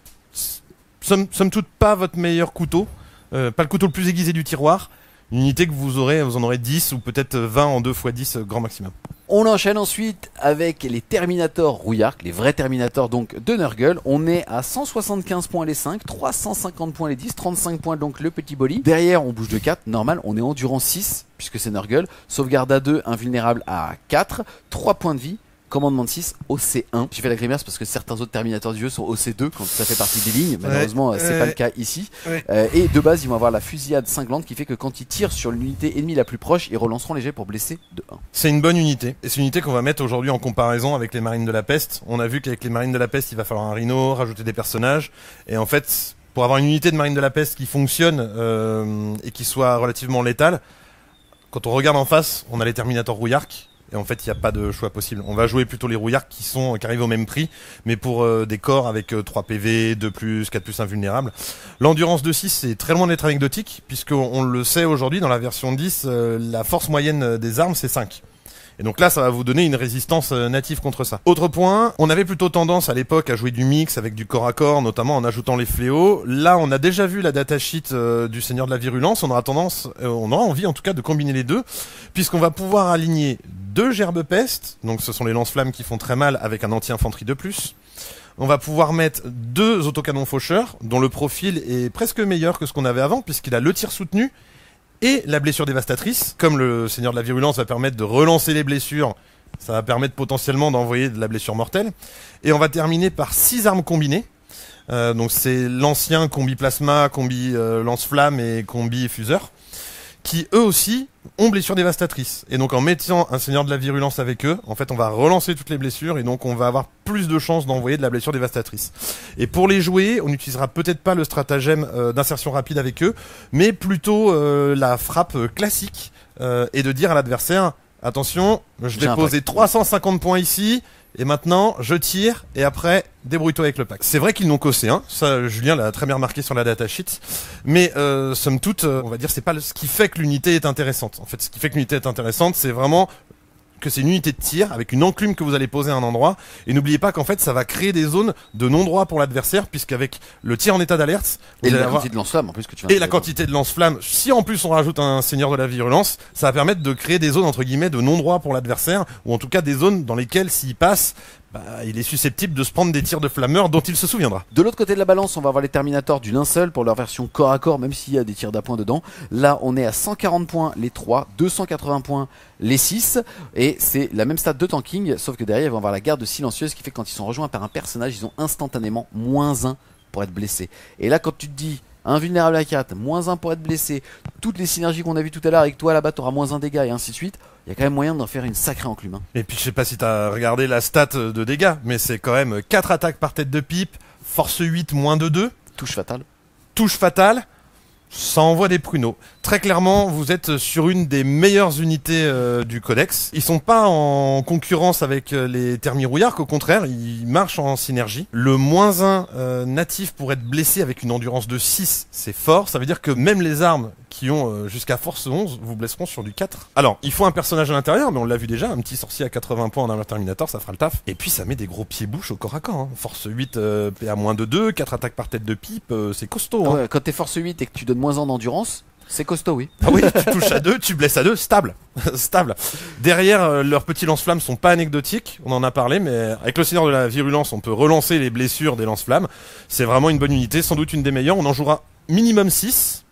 somme toute, pas votre meilleur couteau, pas le couteau le plus aiguisé du tiroir, une unité que vous en aurez 10 ou peut-être 20 en 2x10 grand maximum. On enchaîne ensuite avec les Terminators Rouillark, les vrais Terminators donc de Nurgle. On est à 175 points les 5, 350 points les 10, 35 points donc le petit boli. Derrière on bouge de 4, normal, on est endurance 6 puisque c'est Nurgle. Sauvegarde à 2, invulnérable à 4, 3 points de vie. Commandement de 6, OC1. J'ai fait la grimace parce que certains autres Terminators du jeu sont OC2 quand ça fait partie des lignes. Malheureusement, c'est pas le cas ici. Et de base, ils vont avoir la fusillade cinglante qui fait que quand ils tirent sur l'unité ennemie la plus proche, ils relanceront les jets pour blesser de 1. C'est une bonne unité. Et c'est une unité qu'on va mettre aujourd'hui en comparaison avec les Marines de la Peste. On a vu qu'avec les Marines de la Peste, il va falloir un Rhino, rajouter des personnages. Et en fait, pour avoir une unité de Marine de la Peste qui fonctionne et qui soit relativement létale, quand on regarde en face, on a les Terminators Rouillark. Et en fait, il n'y a pas de choix possible. On va jouer plutôt les rouillards qui arrivent au même prix, mais pour des corps avec 3 PV, 2+, 4+ invulnérables. L'endurance de 6, c'est très loin d'être anecdotique, puisqu'on le sait aujourd'hui, dans la version 10, la force moyenne des armes, c'est 5. Et donc là, ça va vous donner une résistance native contre ça. Autre point, on avait plutôt tendance à l'époque à jouer du mix avec du corps à corps, notamment en ajoutant les fléaux. Là, on a déjà vu la datasheet du Seigneur de la Virulence. On aura envie en tout cas de combiner les deux, puisqu'on va pouvoir aligner 2 gerbes peste, donc ce sont les lance-flammes qui font très mal avec un anti-infanterie de plus. On va pouvoir mettre 2 autocanons faucheurs, dont le profil est presque meilleur que ce qu'on avait avant, puisqu'il a le tir soutenu et la blessure dévastatrice. Comme le Seigneur de la Virulence va permettre de relancer les blessures, ça va permettre potentiellement d'envoyer de la blessure mortelle. Et on va terminer par 6 armes combinées. Donc c'est l'ancien combi plasma, combi lance-flamme et combi fuseur, qui eux aussi ont blessure dévastatrice. Et donc en mettant un Seigneur de la Virulence avec eux, en fait on va relancer toutes les blessures et donc on va avoir plus de chances d'envoyer de la blessure dévastatrice. Et pour les jouer, on n'utilisera peut-être pas le stratagème d'insertion rapide avec eux, mais plutôt la frappe classique et de dire à l'adversaire, attention, je vais poser 350 points ici, et maintenant je tire, et après débrouille-toi avec le pack. C'est vrai qu'ils n'ont qu'OC1, ça Julien l'a très bien remarqué sur la datasheet, mais somme toute, on va dire c'est pas ce qui fait que l'unité est intéressante. En fait, ce qui fait que l'unité est intéressante, c'est vraiment que c'est une unité de tir avec une enclume que vous allez poser à un endroit, et n'oubliez pas qu'en fait ça va créer des zones de non-droit pour l'adversaire, puisqu'avec le tir en état d'alerte et la quantité de lance-flamme en plus que tu viens et la quantité de lance-flamme, si en plus on rajoute un Seigneur de la Virulence, ça va permettre de créer des zones entre guillemets de non-droit pour l'adversaire, ou en tout cas des zones dans lesquelles s'il passe, il est susceptible de se prendre des tirs de flammeurs dont il se souviendra. De l'autre côté de la balance, on va avoir les Terminators du linceul pour leur version corps à corps, même s'il y a des tirs d'appoint dedans. Là, on est à 140 points les 3, 280 points les 6, et c'est la même stat de tanking, sauf que derrière, ils vont avoir la garde silencieuse qui fait que quand ils sont rejoints par un personnage, ils ont instantanément -1 pour être blessés. Et là, quand tu te dis invulnérable à 4, -1 pour être blessé, toutes les synergies qu'on a vues tout à l'heure avec toi là-bas, t'auras -1 dégâts et ainsi de suite. Il y a quand même moyen d'en faire une sacrée enclume. Et puis je sais pas si t'as regardé la stat de dégâts, mais c'est quand même 4 attaques par tête de pipe, force 8, -2. Touche fatale. Touche fatale. Ça envoie des pruneaux. Très clairement, vous êtes sur une des meilleures unités du codex. Ils sont pas en concurrence avec les thermirouillards, qu'au contraire, ils marchent en synergie. Le -1 natif pour être blessé avec une endurance de 6, c'est fort. Ça veut dire que même les armes qui ont jusqu'à force 11 vous blesseront sur du 4. Alors, il faut un personnage à l'intérieur, mais on l'a vu déjà, un petit sorcier à 80 points en armure Terminator, ça fera le taf. Et puis ça met des gros pieds-bouches au corps à corps. Hein. Force 8, PA -2, 4 attaques par tête de pipe, c'est costaud. Hein. Ouais, quand t'es force 8 et que tu donnes moins en endurance, c'est costaud, oui. Ah oui, tu touches à 2, tu blesses à 2, stable. Stable. Derrière, leurs petits lance-flammes sont pas anecdotiques, on en a parlé, mais avec le Seigneur de la Virulence, on peut relancer les blessures des lance-flammes. C'est vraiment une bonne unité, sans doute une des meilleures. On en jouera minimum 6.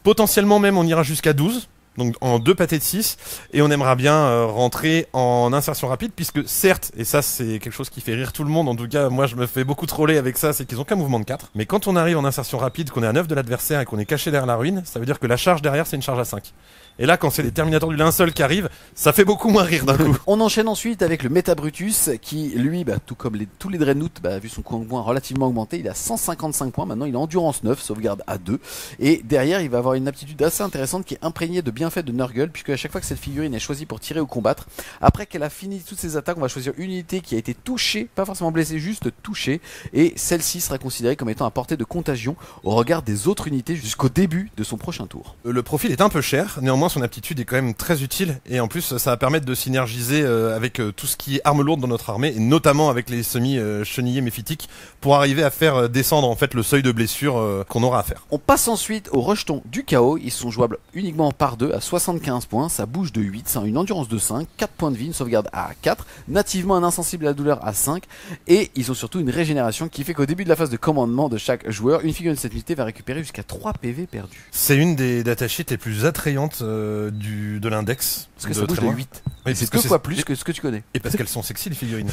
Potentiellement même, on ira jusqu'à 12. Donc en 2 pâtés de 6, et on aimerait bien rentrer en insertion rapide, puisque certes, et ça c'est quelque chose qui fait rire tout le monde, en tout cas moi je me fais beaucoup troller avec ça, c'est qu'ils ont qu'un mouvement de 4, mais quand on arrive en insertion rapide, qu'on est à 9 de l'adversaire et qu'on est caché derrière la ruine, ça veut dire que la charge derrière c'est une charge à 5. Et là, quand c'est les Terminators du linceul qui arrivent, ça fait beaucoup moins rire d'un coup. On enchaîne ensuite avec le Metabrutus qui, lui, tout comme tous les Dreadnoughts, vu son point relativement augmenté, il a 155 points. Maintenant, il a endurance 9, sauvegarde à 2. Et derrière, il va avoir une aptitude assez intéressante qui est imprégnée de bienfaits de Nurgle, puisque à chaque fois que cette figurine est choisie pour tirer ou combattre, après qu'elle a fini toutes ses attaques, on va choisir une unité qui a été touchée, pas forcément blessée, juste touchée. Et celle-ci sera considérée comme étant à portée de contagion au regard des autres unités jusqu'au début de son prochain tour. Le profil est un peu cher, néanmoins son aptitude est quand même très utile, et en plus ça va permettre de synergiser avec tout ce qui est arme lourde dans notre armée, et notamment avec les semi-chenillés méphitiques, pour arriver à faire descendre en fait le seuil de blessure qu'on aura à faire. On passe ensuite aux rejetons du chaos. Ils sont jouables uniquement par 2 à 75 points, ça bouge de 8, ça a une endurance de 5, 4 points de vie, une sauvegarde à 4, nativement un insensible à la douleur à 5, et ils ont surtout une régénération qui fait qu'au début de la phase de commandement de chaque joueur, une figurine de cette unité va récupérer jusqu'à 3 PV perdus. C'est une des datasheets les plus attrayantes de l'index. Parce que ça bouge de 8. Oui, c'est 2 fois plus que ce que tu connais. Et parce qu'elles sont sexy les figurines.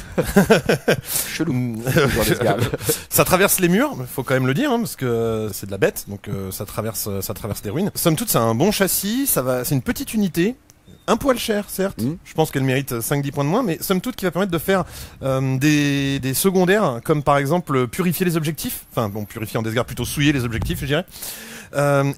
Chelou. Ça traverse les murs, faut quand même le dire, hein, parce que c'est de la bête, donc ça traverse des ruines. Somme toute, c'est un bon châssis, c'est une petite unité. Un poil cher, certes. Je pense qu'elle mérite 5-10 points de moins, mais somme toute qui va permettre de faire des secondaires, comme par exemple purifier les objectifs. Enfin, bon, purifier en Deathguard, plutôt souiller les objectifs, je dirais.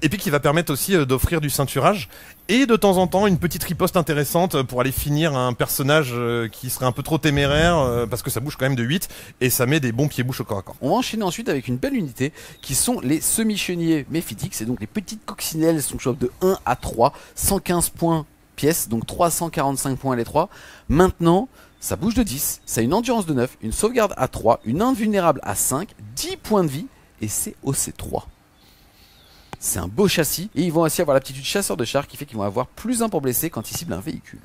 Et puis qui va permettre aussi d'offrir du ceinturage. Et de temps en temps, une petite riposte intéressante pour aller finir un personnage qui serait un peu trop téméraire, parce que ça bouge quand même de 8, et ça met des bons pieds-bouches au corps à corps. On va enchaîner ensuite avec une belle unité, qui sont les semi-chenillés méphitiques. C'est donc les petites coccinelles, elles sont jouables de 1 à 3, 115 points pièces, donc 345 points les 3. Maintenant, ça bouge de 10, ça a une endurance de 9, une sauvegarde à 3, une invulnérable à 5, 10 points de vie, et c'est OC3. C'est un beau châssis, et ils vont aussi avoir l'aptitude chasseur de chars qui fait qu'ils vont avoir plus 1 pour blesser quand ils ciblent un véhicule.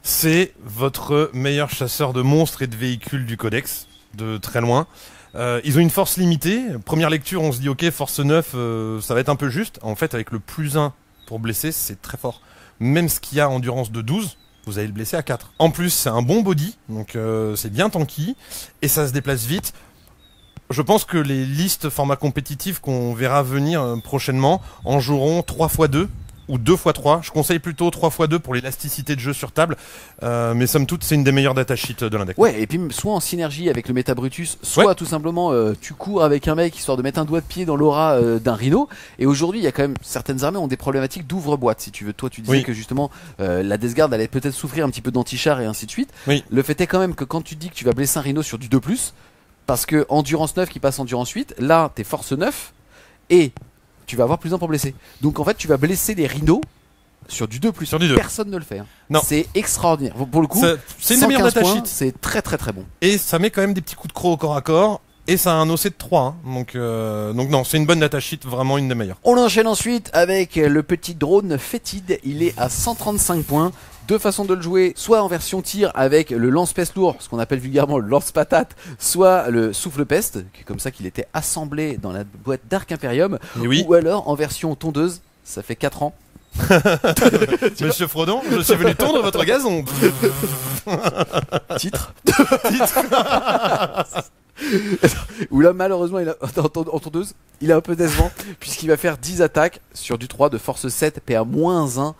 C'est votre meilleur chasseur de monstres et de véhicules du codex, de très loin. Ils ont une force limitée. Première lecture, on se dit ok, force 9, ça va être un peu juste. En fait, avec le plus 1 pour blesser, c'est très fort. Même ce qui a endurance de 12, vous allez le blesser à 4. En plus, c'est un bon body, donc c'est bien tanky, et ça se déplace vite. Je pense que les listes format compétitif qu'on verra venir prochainement en joueront 3x2 ou 2x3. Je conseille plutôt 3x2 pour l'élasticité de jeu sur table, mais somme toute c'est une des meilleures datasheets de l'index. Ouais, et puis soit en synergie avec le Metabrutus, soit tout simplement tu cours avec un mec histoire de mettre un doigt de pied dans l'aura d'un rhino. Et aujourd'hui il y a quand même certaines armées ont des problématiques d'ouvre-boîte si tu veux. Toi tu disais que justement la Deathguard allait peut-être souffrir un petit peu d'anti-char et ainsi de suite. Le fait est quand même que quand tu dis que tu vas blesser un rhino sur du 2+, parce que endurance 9 qui passe endurance 8, là t'es force 9 et tu vas avoir plus 1 pour blesser. Donc en fait tu vas blesser les rhinos sur du 2+. Sur du 2. Personne ne le fait. Hein. Non. C'est extraordinaire. Pour le coup, c'est une des meilleures datasheets. C'est très très très bon. Et ça met quand même des petits coups de croc au corps à corps. Et ça a un OC de 3. Hein. Donc non, c'est une bonne datasheet, vraiment une des meilleures. On enchaîne ensuite avec le petit drone Fétide. Il est à 135 points. 2 façons de le jouer, soit en version tir avec le lance-peste lourd, ce qu'on appelle vulgairement le lance-patate, soit le souffle-peste, qui est comme ça qu'il était assemblé dans la boîte d'Arc Imperium, ou alors en version tondeuse, ça fait 4 ans. Monsieur Frodon, je suis venu tondre votre gazon. Titre. Où là malheureusement il a, en tondeuse il est un peu décevant puisqu'il va faire 10 attaques sur du 3 de force 7 PA-1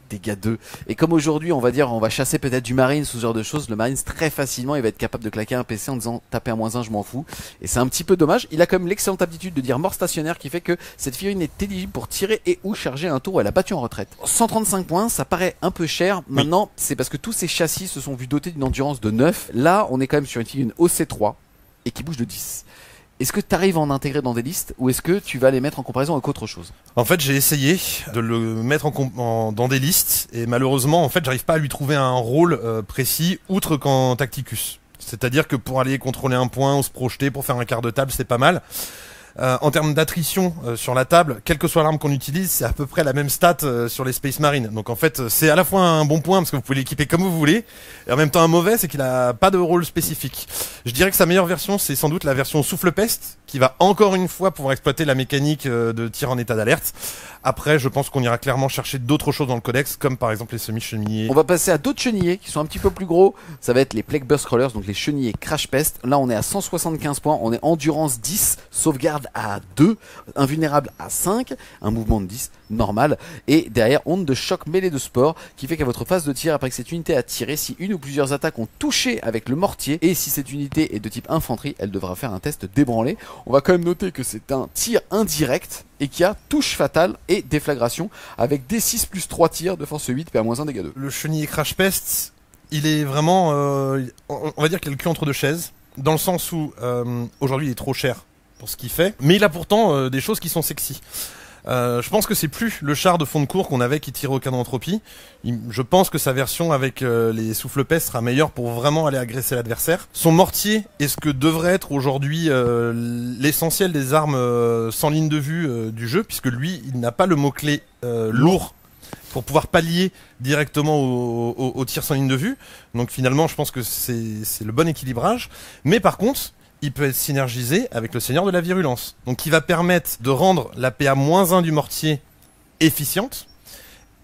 dégâts 2. Et comme aujourd'hui, on va dire, on va chasser peut-être du Marines, ce genre de choses, le Marines très facilement, il va être capable de claquer un PC en disant taper un -1, je m'en fous. Et c'est un petit peu dommage. Il a quand même l'excellente aptitude de dire mort stationnaire qui fait que cette figurine est éligible pour tirer et ou charger un tour où elle a battu en retraite. 135 points, ça paraît un peu cher. Maintenant, c'est parce que tous ces châssis se sont vus dotés d'une endurance de 9. Là, on est quand même sur une figurine OC3 et qui bouge de 10. Est-ce que tu arrives à en intégrer dans des listes ou est-ce que tu vas les mettre en comparaison avec autre chose? En fait, j'ai essayé de le mettre dans des listes et malheureusement, en fait, j'arrive pas à lui trouver un rôle précis outre qu'en Tacticus. C'est-à-dire que pour aller contrôler un point ou se projeter pour faire un quart de table, c'est pas mal. En termes d'attrition sur la table, quelle que soit l'arme qu'on utilise, c'est à peu près la même stat sur les Space Marines. Donc en fait, c'est à la fois un bon point parce que vous pouvez l'équiper comme vous voulez, et en même temps un mauvais, c'est qu'il a pas de rôle spécifique. Je dirais que sa meilleure version, c'est sans doute la version Souffle Peste, qui va encore une fois pouvoir exploiter la mécanique de tir en état d'alerte. Après, je pense qu'on ira clairement chercher d'autres choses dans le codex, comme par exemple les semi-chenillés. On va passer à d'autres chenillés qui sont un petit peu plus gros. Ça va être les Plague Burst Crawlers, donc les chenillés Crash Pest. Là, on est à 175 points. On est endurance 10, sauvegarde à 2, invulnérable à 5, un mouvement de 10 normal. Et derrière, onde de choc mêlée de sport qui fait qu'à votre phase de tir, après que cette unité a tiré, si une ou plusieurs attaques ont touché avec le mortier, et si cette unité est de type infanterie, elle devra faire un test débranlé. On va quand même noter que c'est un tir indirect et qui a touche fatale et déflagration avec D6 plus 3 tirs de force 8 PA-1 dégâts 2. Le chenillé Crash Pest, il est vraiment, on va dire qu'il a le cul entre deux chaises, dans le sens où aujourd'hui il est trop cher pour ce qu'il fait, mais il a pourtant des choses qui sont sexy. Je pense que c'est plus le char de fond de cours qu'on avait qui tirait au canon entropie. Je pense que sa version avec les souffles pestes sera meilleure pour vraiment aller agresser l'adversaire. Son mortier est ce que devrait être aujourd'hui l'essentiel des armes sans ligne de vue du jeu, puisque lui, il n'a pas le mot-clé lourd pour pouvoir pallier directement au tir sans ligne de vue. Donc finalement, je pense que c'est le bon équilibrage. Mais par contre, il peut être synergisé avec le Seigneur de la Virulence. Donc qui va permettre de rendre la PA-1 du mortier efficiente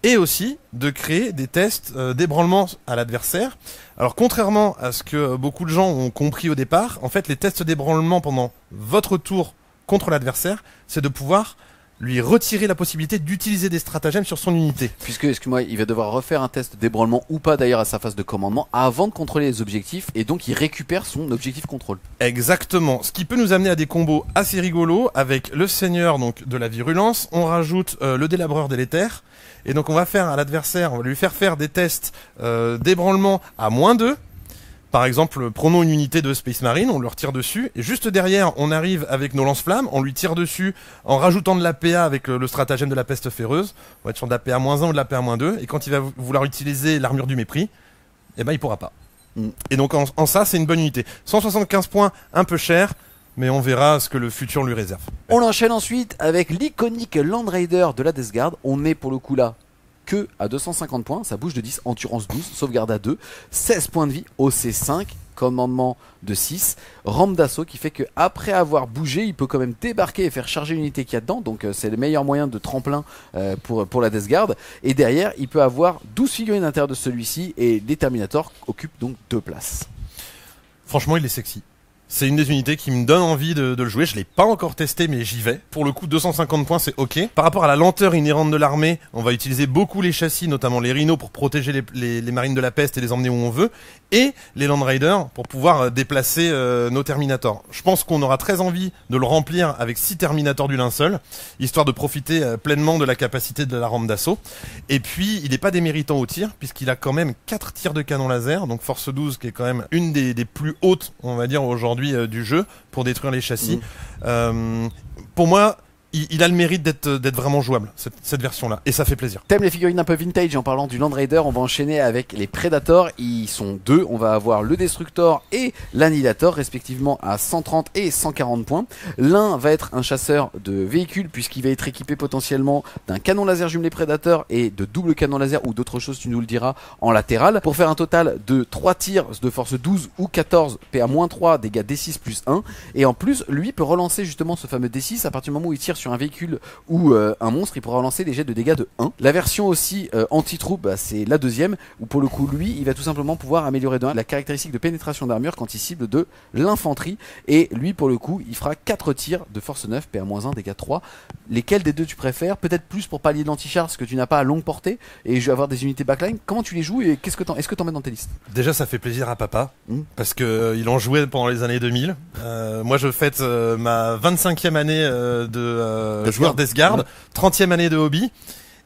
et aussi de créer des tests d'ébranlement à l'adversaire. Alors contrairement à ce que beaucoup de gens ont compris au départ, en fait les tests d'ébranlement pendant votre tour contre l'adversaire, c'est de pouvoir lui retirer la possibilité d'utiliser des stratagèmes sur son unité. Puisque, excuse-moi, il va devoir refaire un test d'ébranlement ou pas d'ailleurs à sa phase de commandement avant de contrôler les objectifs et donc il récupère son objectif contrôle. Exactement. Ce qui peut nous amener à des combos assez rigolos avec le Seigneur donc de la Virulence. On rajoute le Délabreur délétère et donc on va faire à l'adversaire, on va lui faire des tests d'ébranlement à -2. Par exemple, prenons une unité de Space Marine, on leur tire dessus, et juste derrière, on arrive avec nos lance-flammes, on lui tire dessus en rajoutant de la PA avec le stratagème de la peste féreuse. On va être sur de la PA-1 ou de la PA-2, et quand il va vouloir utiliser l'armure du mépris, eh ben il pourra pas. Et donc en ça, c'est une bonne unité. 175 points, un peu cher, mais on verra ce que le futur lui réserve. On enchaîne ensuite avec l'iconique Land Raider de la Death Guard. On est pour le coup là que à 250 points, ça bouge de 10, endurance 12, sauvegarde à 2, 16 points de vie, OC5, commandement de 6, rampe d'assaut qui fait que après avoir bougé, il peut quand même débarquer et faire charger l'unité qu'il y a dedans, donc c'est le meilleur moyen de tremplin pour la Death Guard. Et derrière, il peut avoir 12 figurines à l'intérieur de celui-ci et les Terminators occupent donc 2 places. Franchement, il est sexy. C'est une des unités qui me donne envie de le jouer. Je l'ai pas encore testé, mais j'y vais. Pour le coup, 250 points, c'est ok. Par rapport à la lenteur inhérente de l'armée, on va utiliser beaucoup les châssis, notamment les rhinos, pour protéger les marines de la peste et les emmener où on veut, et les Land Raiders pour pouvoir déplacer nos Terminators. Je pense qu'on aura très envie de le remplir avec 6 Terminators du linceul, histoire de profiter pleinement de la capacité de la rampe d'assaut. Et puis, il n'est pas déméritant au tir, puisqu'il a quand même 4 tirs de canon laser, donc force 12, qui est quand même une des plus hautes, on va dire, aujourd'hui du jeu pour détruire les châssis. Pour moi, il a le mérite d'être vraiment jouable, cette version-là, et ça fait plaisir. T'aimes les figurines un peu vintage? En parlant du Land Raider, on va enchaîner avec les Predators. Ils sont 2, on va avoir le Destructor et l'Annihilator, respectivement à 130 et 140 points. L'un va être un chasseur de véhicules, puisqu'il va être équipé potentiellement d'un canon laser jumelé Predator et de double canon laser ou d'autres choses, tu nous le diras, en latéral, pour faire un total de 3 tirs de force 12 ou 14, PA-3, dégâts D6 plus 1, et en plus, lui peut relancer justement ce fameux D6 à partir du moment où il tire sur sur un véhicule ou un monstre, il pourra lancer des jets de dégâts de 1. La version aussi anti-troupe, bah, c'est la deuxième, où pour le coup, lui, il va tout simplement pouvoir améliorer de 1 la caractéristique de pénétration d'armure quand il cible de l'infanterie. Et lui, pour le coup, il fera 4 tirs de force 9, PA-1, dégâts 3. Lesquels des deux tu préfères? Peut-être plus pour pallier de l'anti-char, parce que tu n'as pas à longue portée, et je vais avoir des unités backline. Comment tu les joues et est-ce que t'en mets dans tes listes? Déjà, ça fait plaisir à papa, parce que il en jouait pendant les années 2000. Moi, je fête ma 25e année de joueur d'Esgard, 30e année de hobby,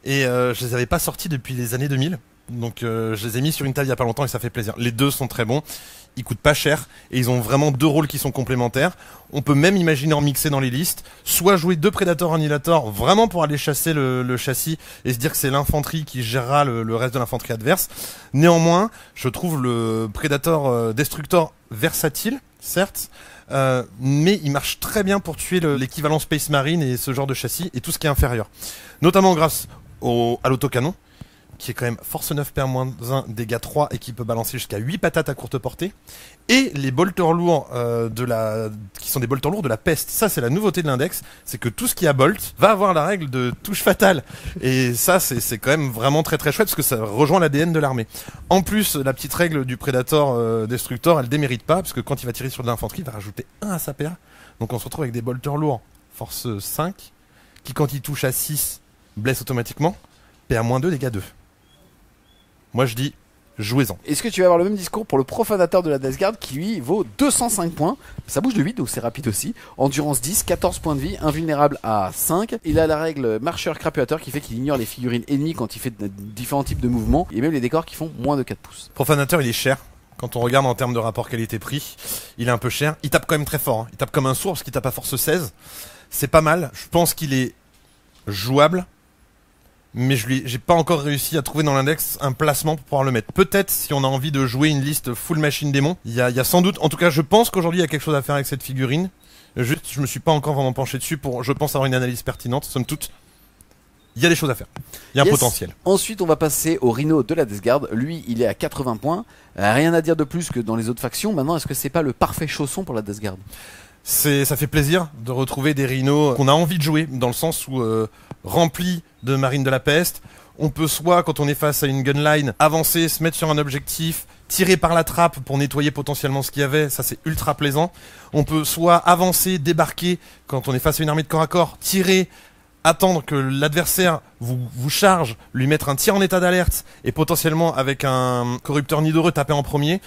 et je les avais pas sortis depuis les années 2000. Donc je les ai mis sur une table il y a pas longtemps et ça fait plaisir. Les deux sont très bons, ils coûtent pas cher et ils ont vraiment deux rôles qui sont complémentaires. On peut même imaginer en mixer dans les listes, soit jouer deux Predator Annihilator vraiment pour aller chasser le châssis et se dire que c'est l'infanterie qui gérera le reste de l'infanterie adverse. Néanmoins, je trouve le Predator Destructor versatile, certes, mais il marche très bien pour tuer l'équivalent Space Marine et ce genre de châssis et tout ce qui est inférieur. Notamment grâce à l'autocanon, qui est quand même force 9 PA-1, dégâts 3 et qui peut balancer jusqu'à 8 patates à courte portée. Et les bolters lourds qui sont des bolters lourds de la peste. Ça, c'est la nouveauté de l'index, c'est que tout ce qui a bolt va avoir la règle de touche fatale. Et ça, c'est quand même vraiment très très chouette parce que ça rejoint l'ADN de l'armée. En plus, la petite règle du Predator Destructor, elle démérite pas parce que quand il va tirer sur de l'infanterie, il va rajouter 1 à sa PA. Donc on se retrouve avec des bolters lourds force 5 qui, quand il touche à 6, blesse automatiquement. PA-2, dégâts 2. Moi je dis, jouez-en. Est-ce que tu vas avoir le même discours pour le profanateur de la Death Guard qui lui vaut 205 points? Ça bouge de 8 donc c'est rapide aussi. Endurance 10, 14 points de vie, invulnérable à 5. Il a la règle marcheur crapuateur qui fait qu'il ignore les figurines ennemies quand il fait différents types de mouvements. Et même les décors qui font moins de 4 pouces. Profanateur il est cher. Quand on regarde en termes de rapport qualité-prix, il est un peu cher. Il tape quand même très fort. Hein. Il tape comme un sourd parce qu'il tape à force 16. C'est pas mal. Je pense qu'il est jouable. Mais j'ai pas encore réussi à trouver dans l'index un placement pour pouvoir le mettre. Peut-être si on a envie de jouer une liste full machine démon, il y a sans doute, en tout cas je pense qu'aujourd'hui il y a quelque chose à faire avec cette figurine. Juste je me suis pas encore vraiment penché dessus pour, je pense, avoir une analyse pertinente. Somme toute, il y a des choses à faire. Il y a un potentiel. Ensuite on va passer au Rhino de la Death Guard. Lui il est à 80 points. Rien à dire de plus que dans les autres factions. Maintenant est-ce que c'est pas le parfait chausson pour la Death Guard? Ça fait plaisir de retrouver des rhinos qu'on a envie de jouer, dans le sens où remplis de marine de la peste, on peut soit, quand on est face à une gunline, avancer, se mettre sur un objectif, tirer par la trappe pour nettoyer potentiellement ce qu'il y avait, ça c'est ultra plaisant. On peut soit avancer, débarquer quand on est face à une armée de corps à corps, tirer, attendre que l'adversaire vous charge, lui mettre un tir en état d'alerte et potentiellement avec un corrupteur nidoreux taper en premier.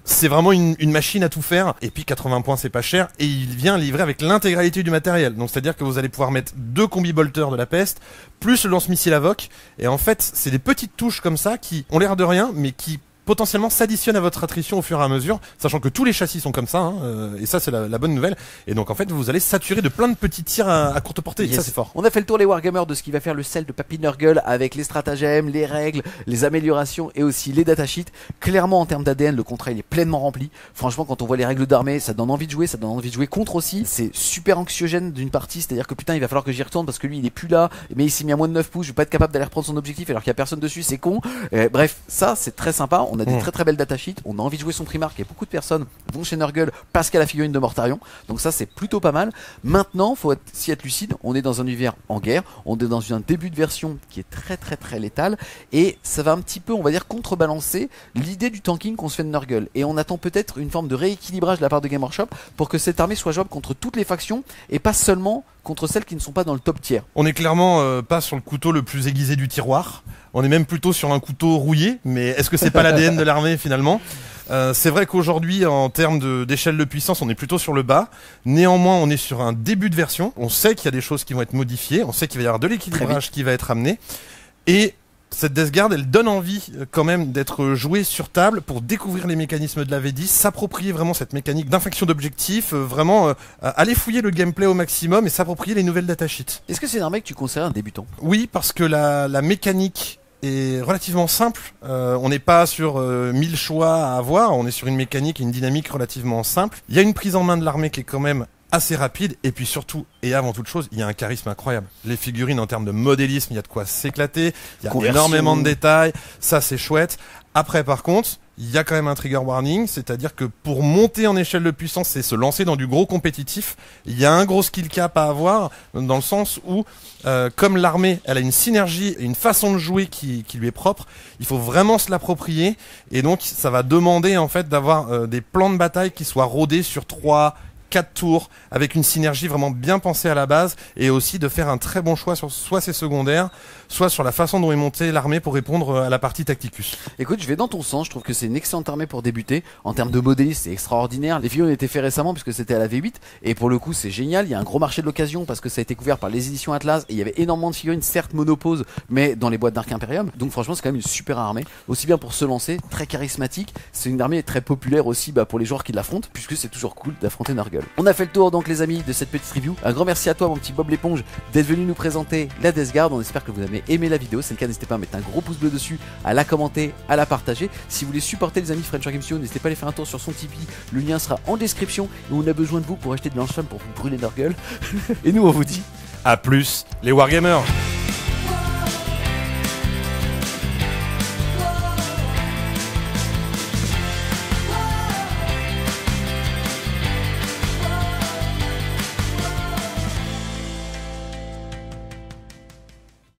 C'est vraiment une machine à tout faire. Et puis 80 points c'est pas cher. Et il vient livrer avec l'intégralité du matériel. Donc c'est à dire que vous allez pouvoir mettre 2 combi-bolters de la peste, plus le lance-missile AVOC. Et en fait c'est des petites touches comme ça qui ont l'air de rien, mais qui potentiellement s'additionnent à votre attrition au fur et à mesure, sachant que tous les châssis sont comme ça, hein, et ça c'est la bonne nouvelle. Et donc en fait vous allez saturer de plein de petits tirs à courte portée, yes. Ça c'est fort. On a fait le tour les Wargamers de ce qui va faire le sel de Papy Nurgle avec les stratagèmes, les règles, les améliorations et aussi les datasheets. Clairement en termes d'ADN le contrat il est pleinement rempli. Franchement quand on voit les règles d'armée ça donne envie de jouer, ça donne envie de jouer contre aussi. C'est super anxiogène d'une partie, c'est à dire que putain il va falloir que j'y retourne parce que lui il est plus là, mais il s'est mis à moins de 9 pouces, je vais pas être capable d'aller reprendre son objectif alors qu'il y a personne dessus, c'est con. Bref ça c'est très sympa, on a des très belles datasheets. On a envie de jouer son primarque et beaucoup de personnes vont chez Nurgle parce qu'elle a la figurine de Mortarion. Donc ça c'est plutôt pas mal. Maintenant faut s'y être lucide, on est dans un univers en guerre, on est dans un début de version qui est très létal et ça va un petit peu on va dire contrebalancer l'idée du tanking qu'on se fait de Nurgle. Et on attend peut-être une forme de rééquilibrage de la part de Game Workshop pour que cette armée soit jouable contre toutes les factions et pas seulement contre celles qui ne sont pas dans le top tier. On est clairement pas sur le couteau le plus aiguisé du tiroir. On est même plutôt sur un couteau rouillé, mais est-ce que c'est pas l'ADN de l'armée finalement? C'est vrai qu'aujourd'hui, en termes d'échelle de puissance, on est plutôt sur le bas. Néanmoins, on est sur un début de version. On sait qu'il y a des choses qui vont être modifiées. On sait qu'il va y avoir de l'équilibrage qui va être amené. Et cette Death Guard, elle donne envie quand même d'être jouée sur table pour découvrir les mécanismes de la V10, s'approprier vraiment cette mécanique d'infection d'objectifs, vraiment aller fouiller le gameplay au maximum et s'approprier les nouvelles datasheets. Est-ce que c'est un mec que tu considères un débutant? Oui, parce que la mécanique est relativement simple. On n'est pas sur 1000 choix à avoir, on est sur une mécanique et une dynamique relativement simple. Il y a une prise en main de l'armée qui est quand même assez rapide, et puis surtout, et avant toute chose, il y a un charisme incroyable. Les figurines en termes de modélisme, il y a de quoi s'éclater, il y a énormément de détails, ça c'est chouette. Après par contre, il y a quand même un trigger warning, c'est-à-dire que pour monter en échelle de puissance et se lancer dans du gros compétitif, il y a un gros skill cap à avoir, dans le sens où, comme l'armée, elle a une synergie et une façon de jouer qui lui est propre, il faut vraiment se l'approprier, et donc ça va demander en fait d'avoir des plans de bataille qui soient rodés sur 3-4 tours, avec une synergie vraiment bien pensée à la base, et aussi de faire un très bon choix sur soit ses secondaires, soit sur la façon dont est montée l'armée pour répondre à la partie Tacticus. Écoute, je vais dans ton sens, je trouve que c'est une excellente armée pour débuter. En termes de modélisme, c'est extraordinaire. Les figurines ont été faits récemment puisque c'était à la V8, et pour le coup c'est génial. Il y a un gros marché de l'occasion parce que ça a été couvert par les éditions Atlas, et il y avait énormément de figurines, certes monopose, mais dans les boîtes d'Arc Imperium. Donc franchement c'est quand même une super armée, aussi bien pour se lancer, très charismatique. C'est une armée très populaire aussi pour les joueurs qui l'affrontent, puisque c'est toujours cool d'affronter Nurgle. On a fait le tour donc les amis de cette petite review. Un grand merci à toi mon petit Bob l'éponge d'être venu nous présenter la Death Guard. On espère que vous avez aimé la vidéo. C'est le cas, n'hésitez pas à mettre un gros pouce bleu dessus, à la commenter, à la partager. Si vous voulez supporter les amis French War Game Studio, n'hésitez pas à aller faire un tour sur son Tipeee. Le lien sera en description. Et on a besoin de vous pour acheter de l'enchant pour vous brûler Nurgle. Et nous on vous dit à plus les Wargamers.